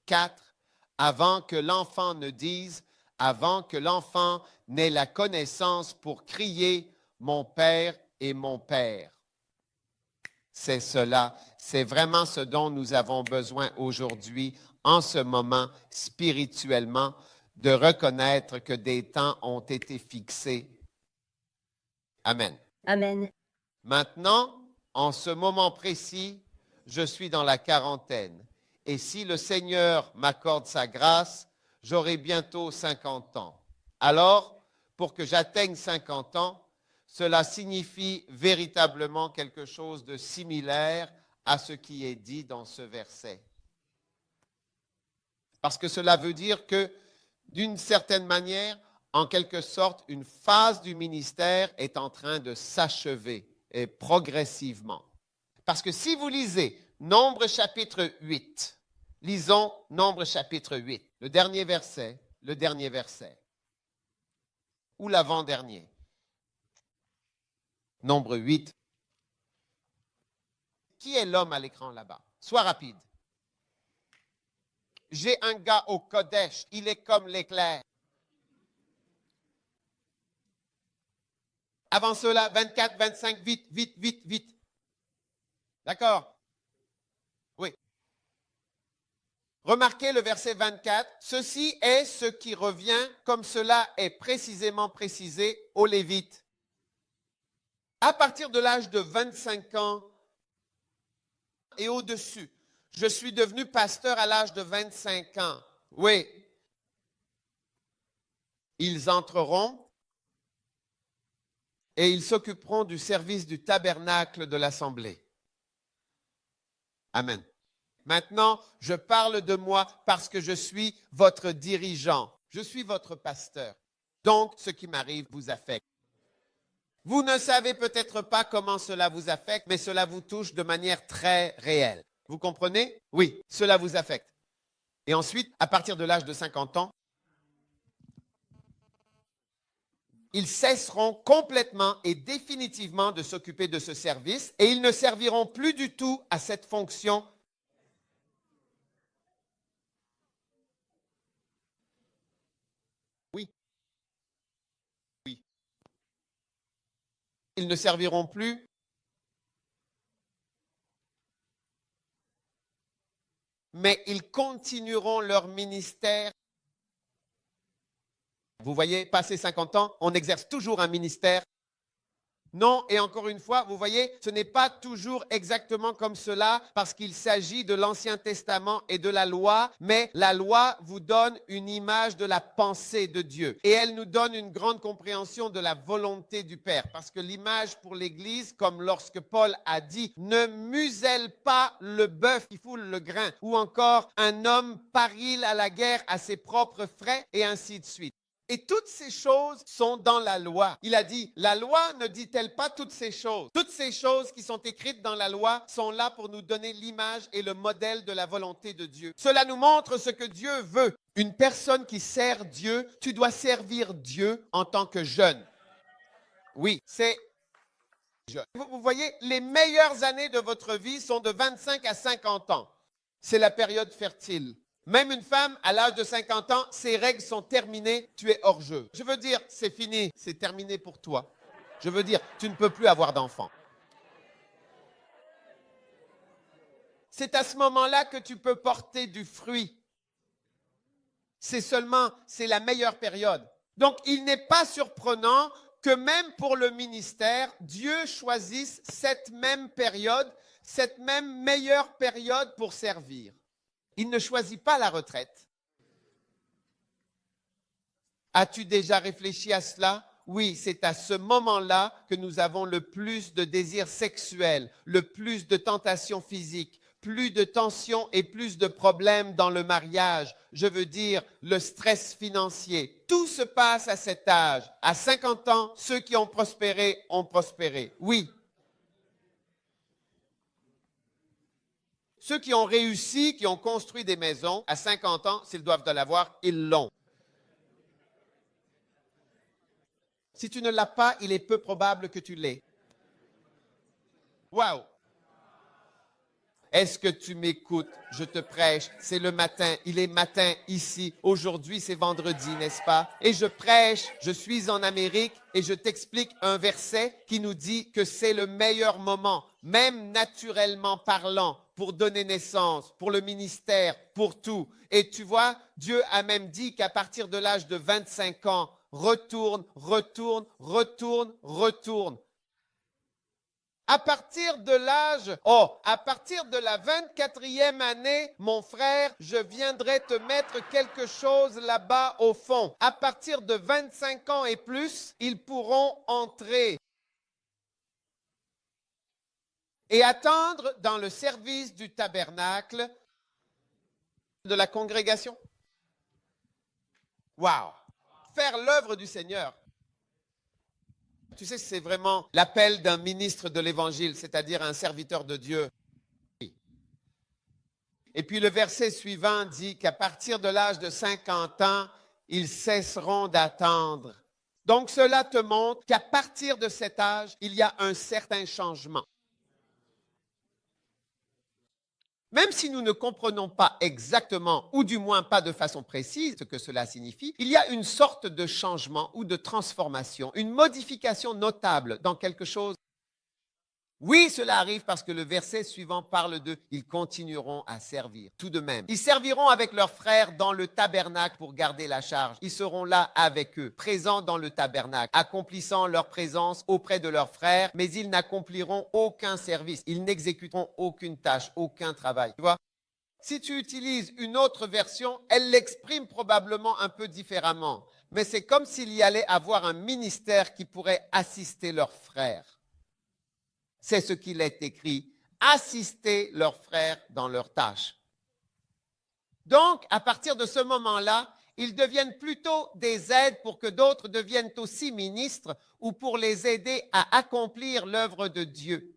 4 avant que l'enfant ne dise, avant que l'enfant n'ait la connaissance pour crier « Mon Père et mon Père ». C'est cela, c'est vraiment ce dont nous avons besoin aujourd'hui, en ce moment, spirituellement, de reconnaître que des temps ont été fixés. Amen. Amen. Maintenant, en ce moment précis, je suis dans la quarantaine. Et si le Seigneur m'accorde sa grâce, j'aurai bientôt 50 ans. Alors, pour que j'atteigne 50 ans, cela signifie véritablement quelque chose de similaire à ce qui est dit dans ce verset. Parce que cela veut dire que, d'une certaine manière, en quelque sorte, une phase du ministère est en train de s'achever et progressivement. Parce que si vous lisez Nombre chapitre 8, lisons Nombre chapitre 8, le dernier verset, ou l'avant-dernier. Nombre 8. Qui est l'homme à l'écran là-bas? Sois rapide. J'ai un gars au Kodesh, il est comme l'éclair. Avant cela, 24, 25, vite, vite, vite, vite. D'accord? Oui. Remarquez le verset 24. Ceci est ce qui revient comme cela est précisément précisé aux Lévites. À partir de l'âge de 25 ans et au-dessus, je suis devenu pasteur à l'âge de 25 ans. Oui. Ils entreront et ils s'occuperont du service du tabernacle de l'assemblée. Amen. Maintenant, je parle de moi parce que je suis votre dirigeant. Je suis votre pasteur. Donc, ce qui m'arrive vous affecte. Vous ne savez peut-être pas comment cela vous affecte, mais cela vous touche de manière très réelle. Vous comprenez? Oui, cela vous affecte. Et ensuite, à partir de l'âge de 50 ans, ils cesseront complètement et définitivement de s'occuper de ce service et ils ne serviront plus du tout à cette fonction. Oui. Oui. Ils ne serviront plus. Mais ils continueront leur ministère. Vous voyez, passé 50 ans, on exerce toujours un ministère. Non, et encore une fois, vous voyez, ce n'est pas toujours exactement comme cela parce qu'il s'agit de l'Ancien Testament et de la loi, mais la loi vous donne une image de la pensée de Dieu et elle nous donne une grande compréhension de la volonté du Père parce que l'image pour l'Église, comme lorsque Paul a dit « Ne muselle pas le bœuf qui foule le grain » ou encore « Un homme parie à la guerre à ses propres frais » et ainsi de suite. Et toutes ces choses sont dans la loi. Il a dit, la loi ne dit-elle pas toutes ces choses? Toutes ces choses qui sont écrites dans la loi sont là pour nous donner l'image et le modèle de la volonté de Dieu. Cela nous montre ce que Dieu veut. Une personne qui sert Dieu, tu dois servir Dieu en tant que jeune. Oui, c'est jeune. Vous voyez, les meilleures années de votre vie sont de 25 à 50 ans. C'est la période fertile. Même une femme, à l'âge de 50 ans, ses règles sont terminées, tu es hors jeu. Je veux dire, c'est fini, c'est terminé pour toi. Je veux dire, tu ne peux plus avoir d'enfant. C'est à ce moment-là que tu peux porter du fruit. C'est la meilleure période. Donc, il n'est pas surprenant que même pour le ministère, Dieu choisisse cette même période, cette même meilleure période pour servir. Il ne choisit pas la retraite. As-tu déjà réfléchi à cela? Oui, c'est à ce moment-là que nous avons le plus de désirs sexuels, le plus de tentations physiques, plus de tensions et plus de problèmes dans le mariage. Je veux dire, le stress financier. Tout se passe à cet âge. À 50 ans, ceux qui ont prospéré ont prospéré. Oui. Ceux qui ont réussi, qui ont construit des maisons, à 50 ans, s'ils doivent de l'avoir, ils l'ont. Si tu ne l'as pas, il est peu probable que tu l'aies. Waouh! Est-ce que tu m'écoutes? Je te prêche. C'est le matin. Il est matin ici. Aujourd'hui, c'est vendredi, n'est-ce pas? Et je prêche. Je suis en Amérique et je t'explique un verset qui nous dit que c'est le meilleur moment, même naturellement parlant, pour donner naissance, pour le ministère, pour tout. Et tu vois, Dieu a même dit qu'à partir de l'âge de 25 ans, retourne. À partir de la 24e année, mon frère, je viendrai te mettre quelque chose là-bas au fond. À partir de 25 ans et plus, ils pourront entrer et attendre dans le service du tabernacle de la congrégation. Waouh! Faire l'œuvre du Seigneur. Tu sais, c'est vraiment l'appel d'un ministre de l'Évangile, c'est-à-dire un serviteur de Dieu. Et puis le verset suivant dit qu'à partir de l'âge de 50 ans, ils cesseront d'attendre. Donc cela te montre qu'à partir de cet âge, il y a un certain changement. Même si nous ne comprenons pas exactement, ou du moins pas de façon précise, ce que cela signifie, il y a une sorte de changement ou de transformation, une modification notable dans quelque chose. Oui, cela arrive parce que le verset suivant parle d'eux. Ils continueront à servir tout de même. Ils serviront avec leurs frères dans le tabernacle pour garder la charge. Ils seront là avec eux, présents dans le tabernacle, accomplissant leur présence auprès de leurs frères, mais ils n'accompliront aucun service. Ils n'exécuteront aucune tâche, aucun travail. Tu vois? Si tu utilises une autre version, elle l'exprime probablement un peu différemment. Mais c'est comme s'il y allait avoir un ministère qui pourrait assister leurs frères. C'est ce qu'il est écrit, assister leurs frères dans leurs tâches. Donc, à partir de ce moment-là, ils deviennent plutôt des aides pour que d'autres deviennent aussi ministres ou pour les aider à accomplir l'œuvre de Dieu.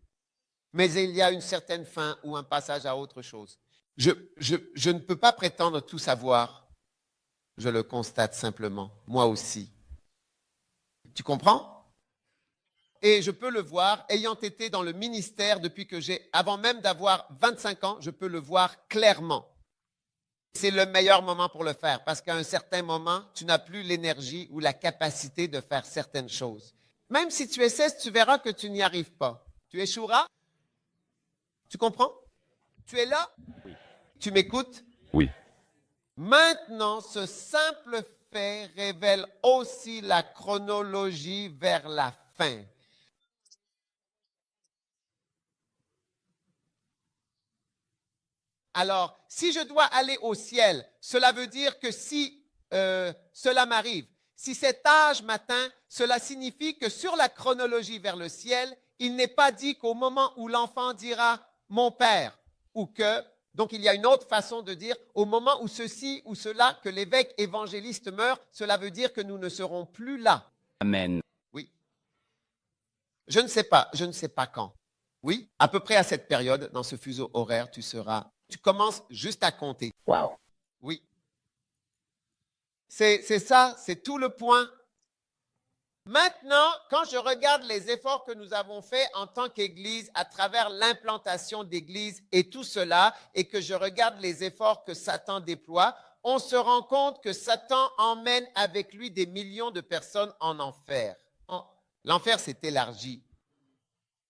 Mais il y a une certaine fin ou un passage à autre chose. Je ne peux pas prétendre tout savoir. Je le constate simplement, moi aussi. Tu comprends? Et je peux le voir, ayant été dans le ministère depuis que avant même d'avoir 25 ans, je peux le voir clairement. C'est le meilleur moment pour le faire parce qu'à un certain moment, tu n'as plus l'énergie ou la capacité de faire certaines choses. Même si tu essaies, tu verras que tu n'y arrives pas. Tu échoueras? Tu comprends? Tu es là? Oui. Tu m'écoutes? Oui. Maintenant, ce simple fait révèle aussi la chronologie vers la fin. Alors, si je dois aller au ciel, cela veut dire que si cela m'arrive, si cet âge m'atteint, cela signifie que sur la chronologie vers le ciel, il n'est pas dit qu'au moment où l'enfant dira « mon père » ou que, donc il y a une autre façon de dire, au moment où ceci ou cela, que l'évêque évangéliste meurt, cela veut dire que nous ne serons plus là. Amen. Oui. Je ne sais pas quand. Oui, à peu près à cette période, dans ce fuseau horaire, tu commences juste à compter. Wow. Oui. C'est ça, c'est tout le point. Maintenant, quand je regarde les efforts que nous avons faits en tant qu'Église à travers l'implantation d'Église et tout cela, et que je regarde les efforts que Satan déploie, on se rend compte que Satan emmène avec lui des millions de personnes en enfer. L'enfer s'est élargi.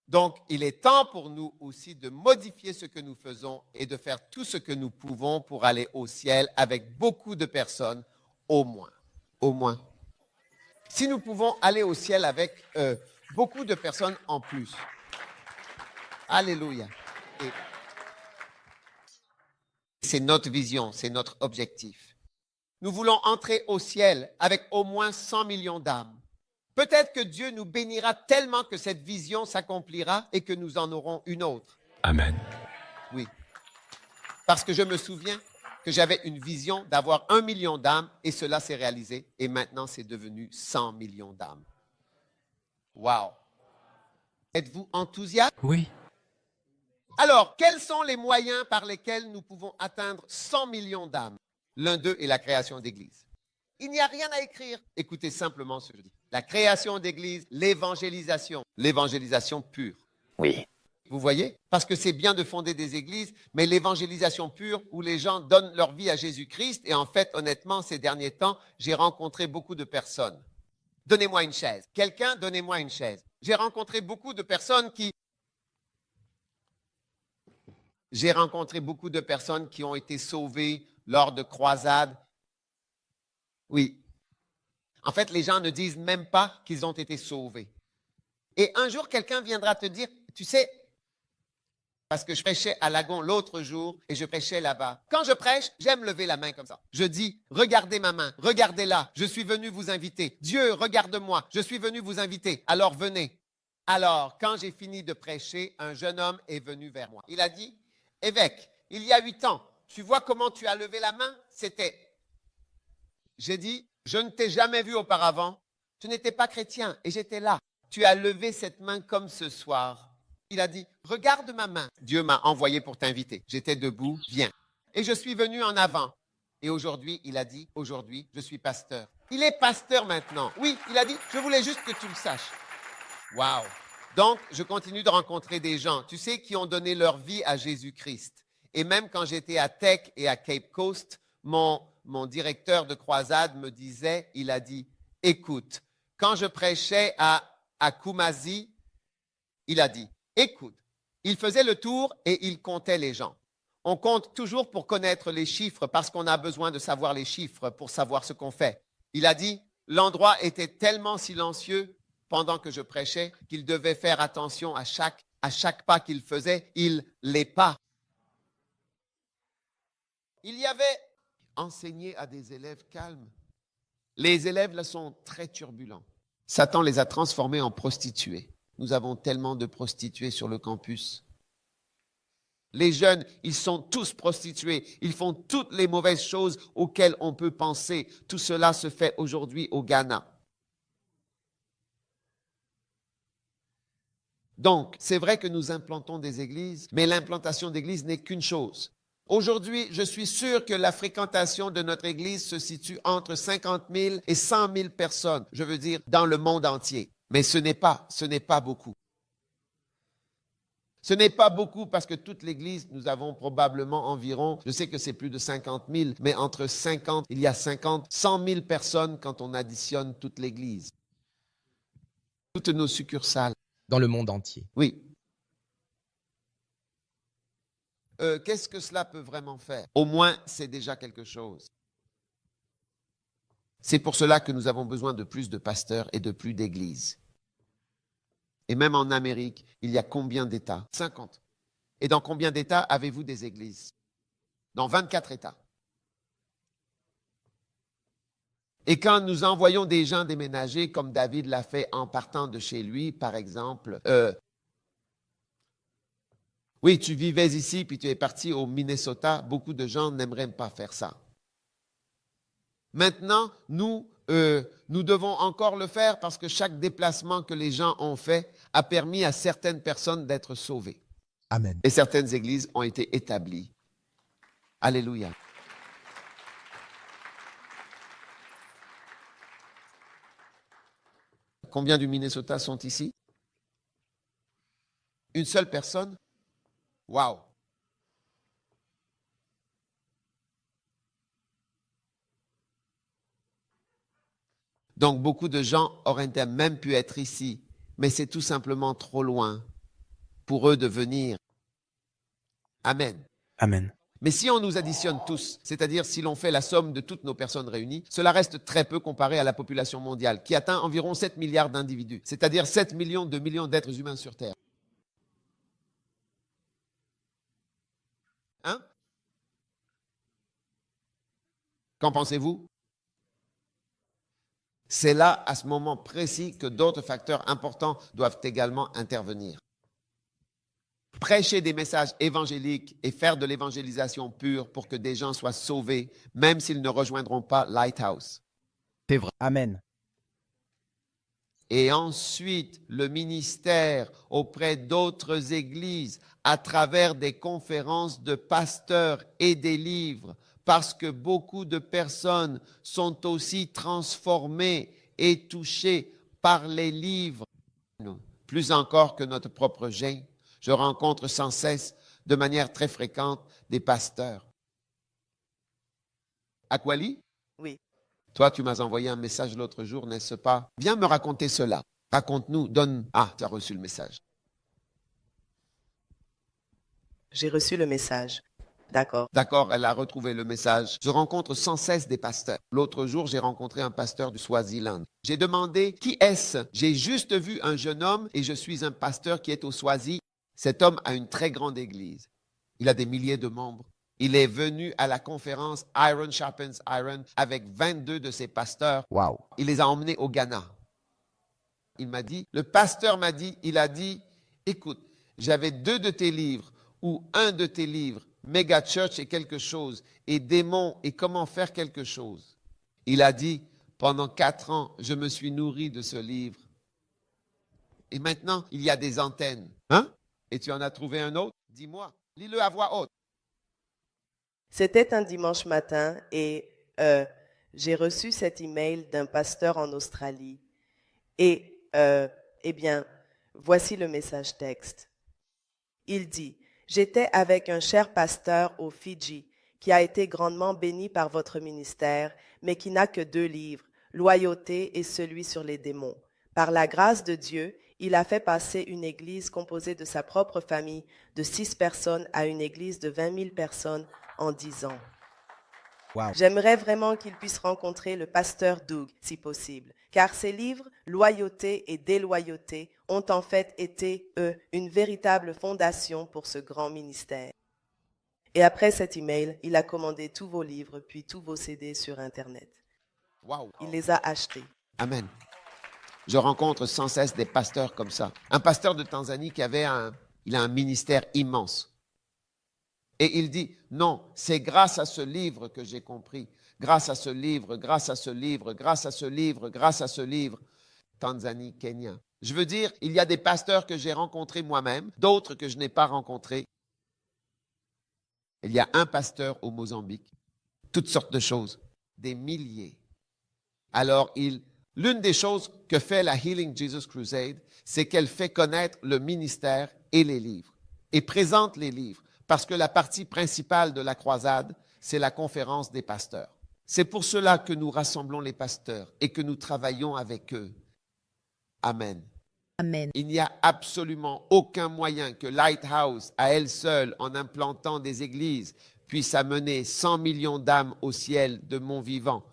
Donc, il est temps pour nous aussi de modifier ce que nous faisons et de faire tout ce que nous pouvons pour aller au ciel avec beaucoup de personnes, au moins. Au moins. Si nous pouvons aller au ciel avec beaucoup de personnes en plus. Alléluia. Et c'est notre vision, c'est notre objectif. Nous voulons entrer au ciel avec au moins 100 millions d'âmes. Peut-être que Dieu nous bénira tellement que cette vision s'accomplira et que nous en aurons une autre. Amen. Oui. Parce que je me souviens que j'avais une vision d'avoir 1 million d'âmes et cela s'est réalisé. Et maintenant, c'est devenu 100 millions d'âmes. Wow. Êtes-vous enthousiaste? Oui. Alors, quels sont les moyens par lesquels nous pouvons atteindre 100 millions d'âmes? L'un d'eux est la création d'églises. Il n'y a rien à écrire. Écoutez simplement ce que je dis. La création d'églises, l'évangélisation pure. Oui. Vous voyez? Parce que c'est bien de fonder des églises, mais l'évangélisation pure où les gens donnent leur vie à Jésus-Christ, et en fait, honnêtement, ces derniers temps, j'ai rencontré beaucoup de personnes. Donnez-moi une chaise. Quelqu'un, donnez-moi une chaise. J'ai rencontré beaucoup de personnes qui ont été sauvées lors de croisades. Oui. En fait, les gens ne disent même pas qu'ils ont été sauvés. Et un jour, quelqu'un viendra te dire, tu sais, parce que je prêchais à Lagon l'autre jour et je prêchais là-bas. Quand je prêche, j'aime lever la main comme ça. Je dis, regardez ma main, regardez-la, je suis venu vous inviter. Dieu, regarde-moi, je suis venu vous inviter, alors venez. Alors, quand j'ai fini de prêcher, un jeune homme est venu vers moi. Il a dit, évêque, il y a 8 ans, tu vois comment tu as levé la main? J'ai dit, je ne t'ai jamais vu auparavant, tu n'étais pas chrétien et j'étais là. Tu as levé cette main comme ce soir. Il a dit, regarde ma main. Dieu m'a envoyé pour t'inviter. J'étais debout, viens. Et je suis venu en avant. Et aujourd'hui, il a dit, aujourd'hui, je suis pasteur. Il est pasteur maintenant. Oui, il a dit, je voulais juste que tu le saches. Wow. Donc, je continue de rencontrer des gens, tu sais, qui ont donné leur vie à Jésus-Christ. Et même quand j'étais à Tech et à Cape Coast, mon directeur de croisade me disait, il a dit, écoute, quand je prêchais à Kumasi, il a dit, Écoute, il faisait le tour et il comptait les gens. On compte toujours pour connaître les chiffres parce qu'on a besoin de savoir les chiffres pour savoir ce qu'on fait. Il a dit, l'endroit était tellement silencieux pendant que je prêchais qu'il devait faire attention à chaque pas qu'il faisait, les pas. Il y avait enseigné à des élèves calmes. Les élèves là sont très turbulents. Satan les a transformés en prostituées. Nous avons tellement de prostituées sur le campus. Les jeunes, ils sont tous prostitués. Ils font toutes les mauvaises choses auxquelles on peut penser. Tout cela se fait aujourd'hui au Ghana. Donc, c'est vrai que nous implantons des églises, mais l'implantation d'églises n'est qu'une chose. Aujourd'hui, je suis sûr que la fréquentation de notre église se situe entre 50 000 et 100 000 personnes, je veux dire, dans le monde entier. Mais ce n'est pas beaucoup. Ce n'est pas beaucoup parce que toute l'église, nous avons probablement environ, je sais que c'est plus de 50 000, mais entre 50, il y a 50, 100 000 personnes quand on additionne toute l'église. Toutes nos succursales. Dans le monde entier. Oui. Qu'est-ce que cela peut vraiment faire? Au moins, c'est déjà quelque chose. C'est pour cela que nous avons besoin de plus de pasteurs et de plus d'églises. Et même en Amérique, il y a combien d'États? 50. Et dans combien d'États avez-vous des églises? Dans 24 États. Et quand nous envoyons des gens déménager, comme David l'a fait en partant de chez lui, par exemple, oui, tu vivais ici, puis tu es parti au Minnesota, beaucoup de gens n'aimeraient pas faire ça. Maintenant, nous devons encore le faire parce que chaque déplacement que les gens ont fait a permis à certaines personnes d'être sauvées. Amen. Et certaines églises ont été établies. Alléluia. Combien du Minnesota sont ici? Une seule personne? Wow! Donc, beaucoup de gens auraient même pu être ici, mais c'est tout simplement trop loin pour eux de venir. Amen. Amen. Mais si on nous additionne tous, c'est-à-dire si l'on fait la somme de toutes nos personnes réunies, cela reste très peu comparé à la population mondiale, qui atteint environ 7 milliards d'individus, c'est-à-dire 7 millions de millions d'êtres humains sur Terre. Hein? Qu'en pensez-vous? C'est là, à ce moment précis, que d'autres facteurs importants doivent également intervenir. Prêcher des messages évangéliques et faire de l'évangélisation pure pour que des gens soient sauvés, même s'ils ne rejoindront pas Lighthouse. C'est vrai. Amen. Et ensuite, le ministère auprès d'autres églises à travers des conférences de pasteurs et des livres, parce que beaucoup de personnes sont aussi transformées et touchées par les livres, plus encore que notre propre gène. Je rencontre sans cesse, de manière très fréquente, des pasteurs. Aquali? Oui. Toi, tu m'as envoyé un message l'autre jour, n'est-ce pas? Viens me raconter cela. Raconte-nous, donne... Ah, tu as reçu le message. J'ai reçu le message. D'accord. D'accord, elle a retrouvé le message. Je rencontre sans cesse des pasteurs. L'autre jour, j'ai rencontré un pasteur du Swaziland. J'ai demandé, qui est-ce? J'ai juste vu un jeune homme et je suis un pasteur qui est au Swazi. Cet homme a une très grande église. Il a des milliers de membres. Il est venu à la conférence Iron Sharpens Iron avec 22 de ses pasteurs. Wow. Il les a emmenés au Ghana. Il m'a dit, le pasteur m'a dit, il a dit, écoute, j'avais 2 de tes livres ou un de tes livres, Mega Church et quelque chose, et Démons et comment faire quelque chose. Il a dit, pendant 4 ans, je me suis nourri de ce livre. Et maintenant, il y a des antennes. Hein? Et tu en as trouvé un autre? Dis-moi, lis-le à voix haute. C'était un dimanche matin et j'ai reçu cet email d'un pasteur en Australie. Et, eh bien, voici le message texte. Il dit, « J'étais avec un cher pasteur aux Fidji qui a été grandement béni par votre ministère, mais qui n'a que 2 livres, Loyauté et celui sur les démons. Par la grâce de Dieu, il a fait passer une église composée de sa propre famille de 6 personnes à une église de 20 000 personnes en 10 ans. Wow. J'aimerais vraiment qu'il puisse rencontrer le pasteur Doug, si possible, car ses livres, Loyauté et Déloyauté, ont en fait été, une véritable fondation pour ce grand ministère. Et après cet email, il a commandé tous vos livres, puis tous vos CD sur Internet. Waouh. Il les a achetés. Amen. Je rencontre sans cesse des pasteurs comme ça. Un pasteur de Tanzanie qui il a un ministère immense. Et il dit, non, c'est grâce à ce livre que j'ai compris. Grâce à ce livre, grâce à ce livre, grâce à ce livre, grâce à ce livre. Tanzanie, Kenya. Je veux dire, il y a des pasteurs que j'ai rencontrés moi-même, d'autres que je n'ai pas rencontrés. Il y a un pasteur au Mozambique, toutes sortes de choses, des milliers. Alors, l'une des choses que fait la Healing Jesus Crusade, c'est qu'elle fait connaître le ministère et les livres, et présente les livres. Parce que la partie principale de la croisade, c'est la conférence des pasteurs. C'est pour cela que nous rassemblons les pasteurs et que nous travaillons avec eux. Amen. Amen. Il n'y a absolument aucun moyen que Lighthouse, à elle seule, en implantant des églises, puisse amener 100 millions d'âmes au ciel de mon vivant.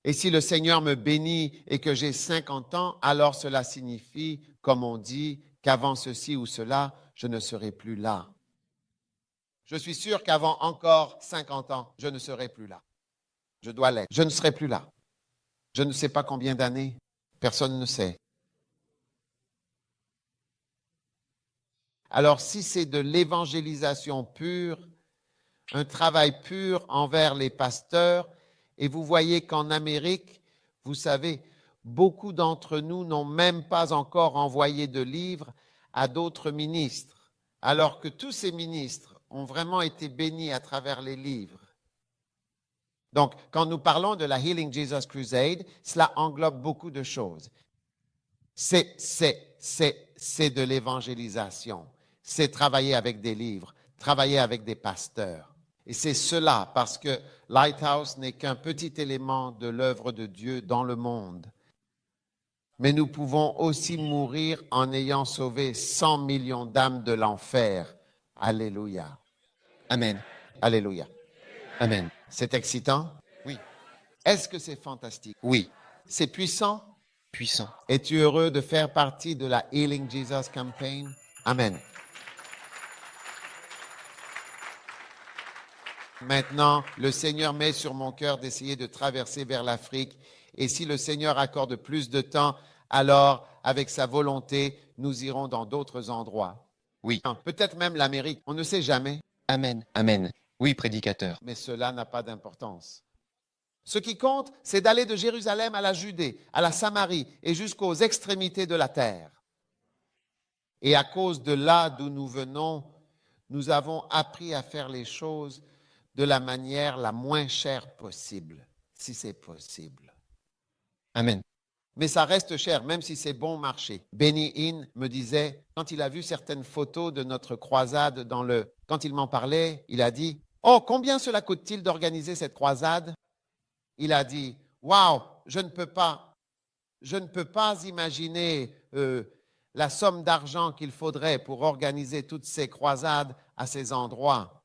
Et si le Seigneur me bénit et que j'ai 50 ans, alors cela signifie, comme on dit, qu'avant ceci ou cela, je ne serai plus là. Je suis sûr qu'avant encore 50 ans, je ne serai plus là. Je dois l'être. Je ne serai plus là. Je ne sais pas combien d'années. Personne ne sait. Alors, si c'est de l'évangélisation pure, un travail pur envers les pasteurs, et vous voyez qu'en Amérique, vous savez, beaucoup d'entre nous n'ont même pas encore envoyé de livres à d'autres ministres, alors que tous ces ministres ont vraiment été bénis à travers les livres. Donc, quand nous parlons de la Healing Jesus Crusade, cela englobe beaucoup de choses. C'est de l'évangélisation. C'est travailler avec des livres, travailler avec des pasteurs. Et c'est cela, parce que Lighthouse n'est qu'un petit élément de l'œuvre de Dieu dans le monde. Mais nous pouvons aussi mourir en ayant sauvé 100 millions d'âmes de l'enfer. Alléluia. Amen. Alléluia. Amen. C'est excitant? Oui. Est-ce que c'est fantastique? Oui. C'est puissant? Puissant. Es-tu heureux de faire partie de la Healing Jesus Campaign? Amen. Maintenant, le Seigneur met sur mon cœur d'essayer de traverser vers l'Afrique. Et si le Seigneur accorde plus de temps, alors, avec sa volonté, nous irons dans d'autres endroits. Oui. Peut-être même l'Amérique. On ne sait jamais. Amen. Amen. Oui, prédicateur. Mais cela n'a pas d'importance. Ce qui compte, c'est d'aller de Jérusalem à la Judée, à la Samarie et jusqu'aux extrémités de la terre. Et à cause de là d'où nous venons, nous avons appris à faire les choses de la manière la moins chère possible, si c'est possible. Amen. Mais ça reste cher, même si c'est bon marché. Benny Hinn me disait, quand il a vu certaines photos de notre croisade quand il m'en parlait, il a dit, « Oh, combien cela coûte-t-il d'organiser cette croisade? » Il a dit, « Waouh, je ne peux pas imaginer la somme d'argent qu'il faudrait pour organiser toutes ces croisades à ces endroits. »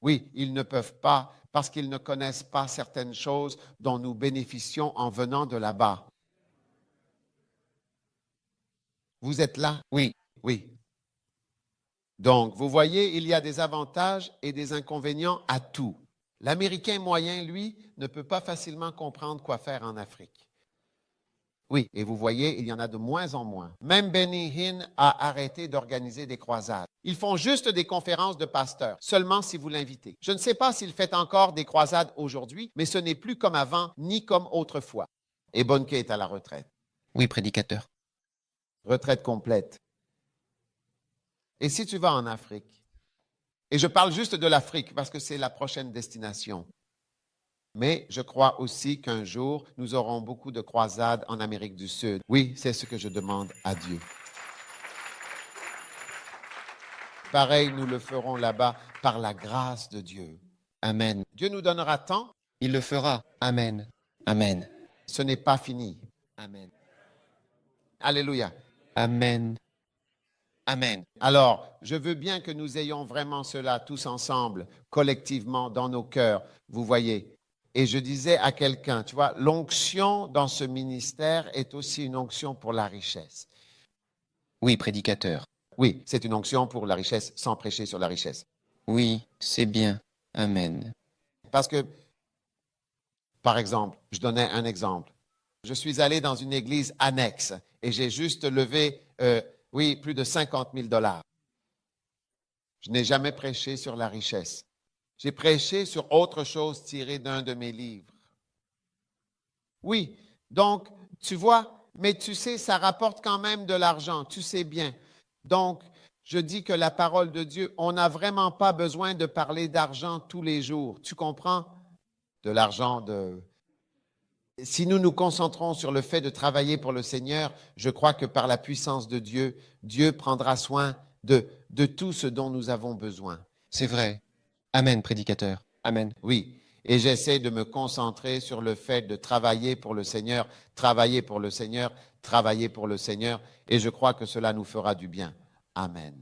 Oui, ils ne peuvent pas parce qu'ils ne connaissent pas certaines choses dont nous bénéficions en venant de là-bas. Vous êtes là? Oui. Oui. Donc, vous voyez, il y a des avantages et des inconvénients à tout. L'Américain moyen, lui, ne peut pas facilement comprendre quoi faire en Afrique. Oui, et vous voyez, il y en a de moins en moins. Même Benny Hinn a arrêté d'organiser des croisades. Ils font juste des conférences de pasteurs, seulement si vous l'invitez. Je ne sais pas s'il fait encore des croisades aujourd'hui, mais ce n'est plus comme avant, ni comme autrefois. Et Bonnke est à la retraite. Oui, prédicateur. Retraite complète. Et si tu vas en Afrique, et je parle juste de l'Afrique parce que c'est la prochaine destination, mais je crois aussi qu'un jour, nous aurons beaucoup de croisades en Amérique du Sud. Oui, c'est ce que je demande à Dieu. Pareil, nous le ferons là-bas par la grâce de Dieu. Amen. Dieu nous donnera tant. Il le fera. Amen. Amen. Ce n'est pas fini. Amen. Alléluia. Amen. Amen. Alors, je veux bien que nous ayons vraiment cela tous ensemble, collectivement, dans nos cœurs, vous voyez. Et je disais à quelqu'un, tu vois, l'onction dans ce ministère est aussi une onction pour la richesse. Oui, prédicateur. Oui, c'est une onction pour la richesse sans prêcher sur la richesse. Oui, c'est bien. Amen. Parce que, par exemple, je donnais un exemple. Je suis allé dans une église annexe et j'ai juste levé, plus de 50 000 $. Je n'ai jamais prêché sur la richesse. J'ai prêché sur autre chose tiré d'un de mes livres. Oui, donc, tu vois, mais tu sais, ça rapporte quand même de l'argent, tu sais bien. Donc, je dis que la parole de Dieu, on n'a vraiment pas besoin de parler d'argent tous les jours. Tu comprends? De l'argent, Si nous nous concentrons sur le fait de travailler pour le Seigneur, je crois que par la puissance de Dieu, Dieu prendra soin de tout ce dont nous avons besoin. C'est vrai. Amen, prédicateur. Amen. Oui, et j'essaie de me concentrer sur le fait de travailler pour le Seigneur, travailler pour le Seigneur, travailler pour le Seigneur, et je crois que cela nous fera du bien. Amen.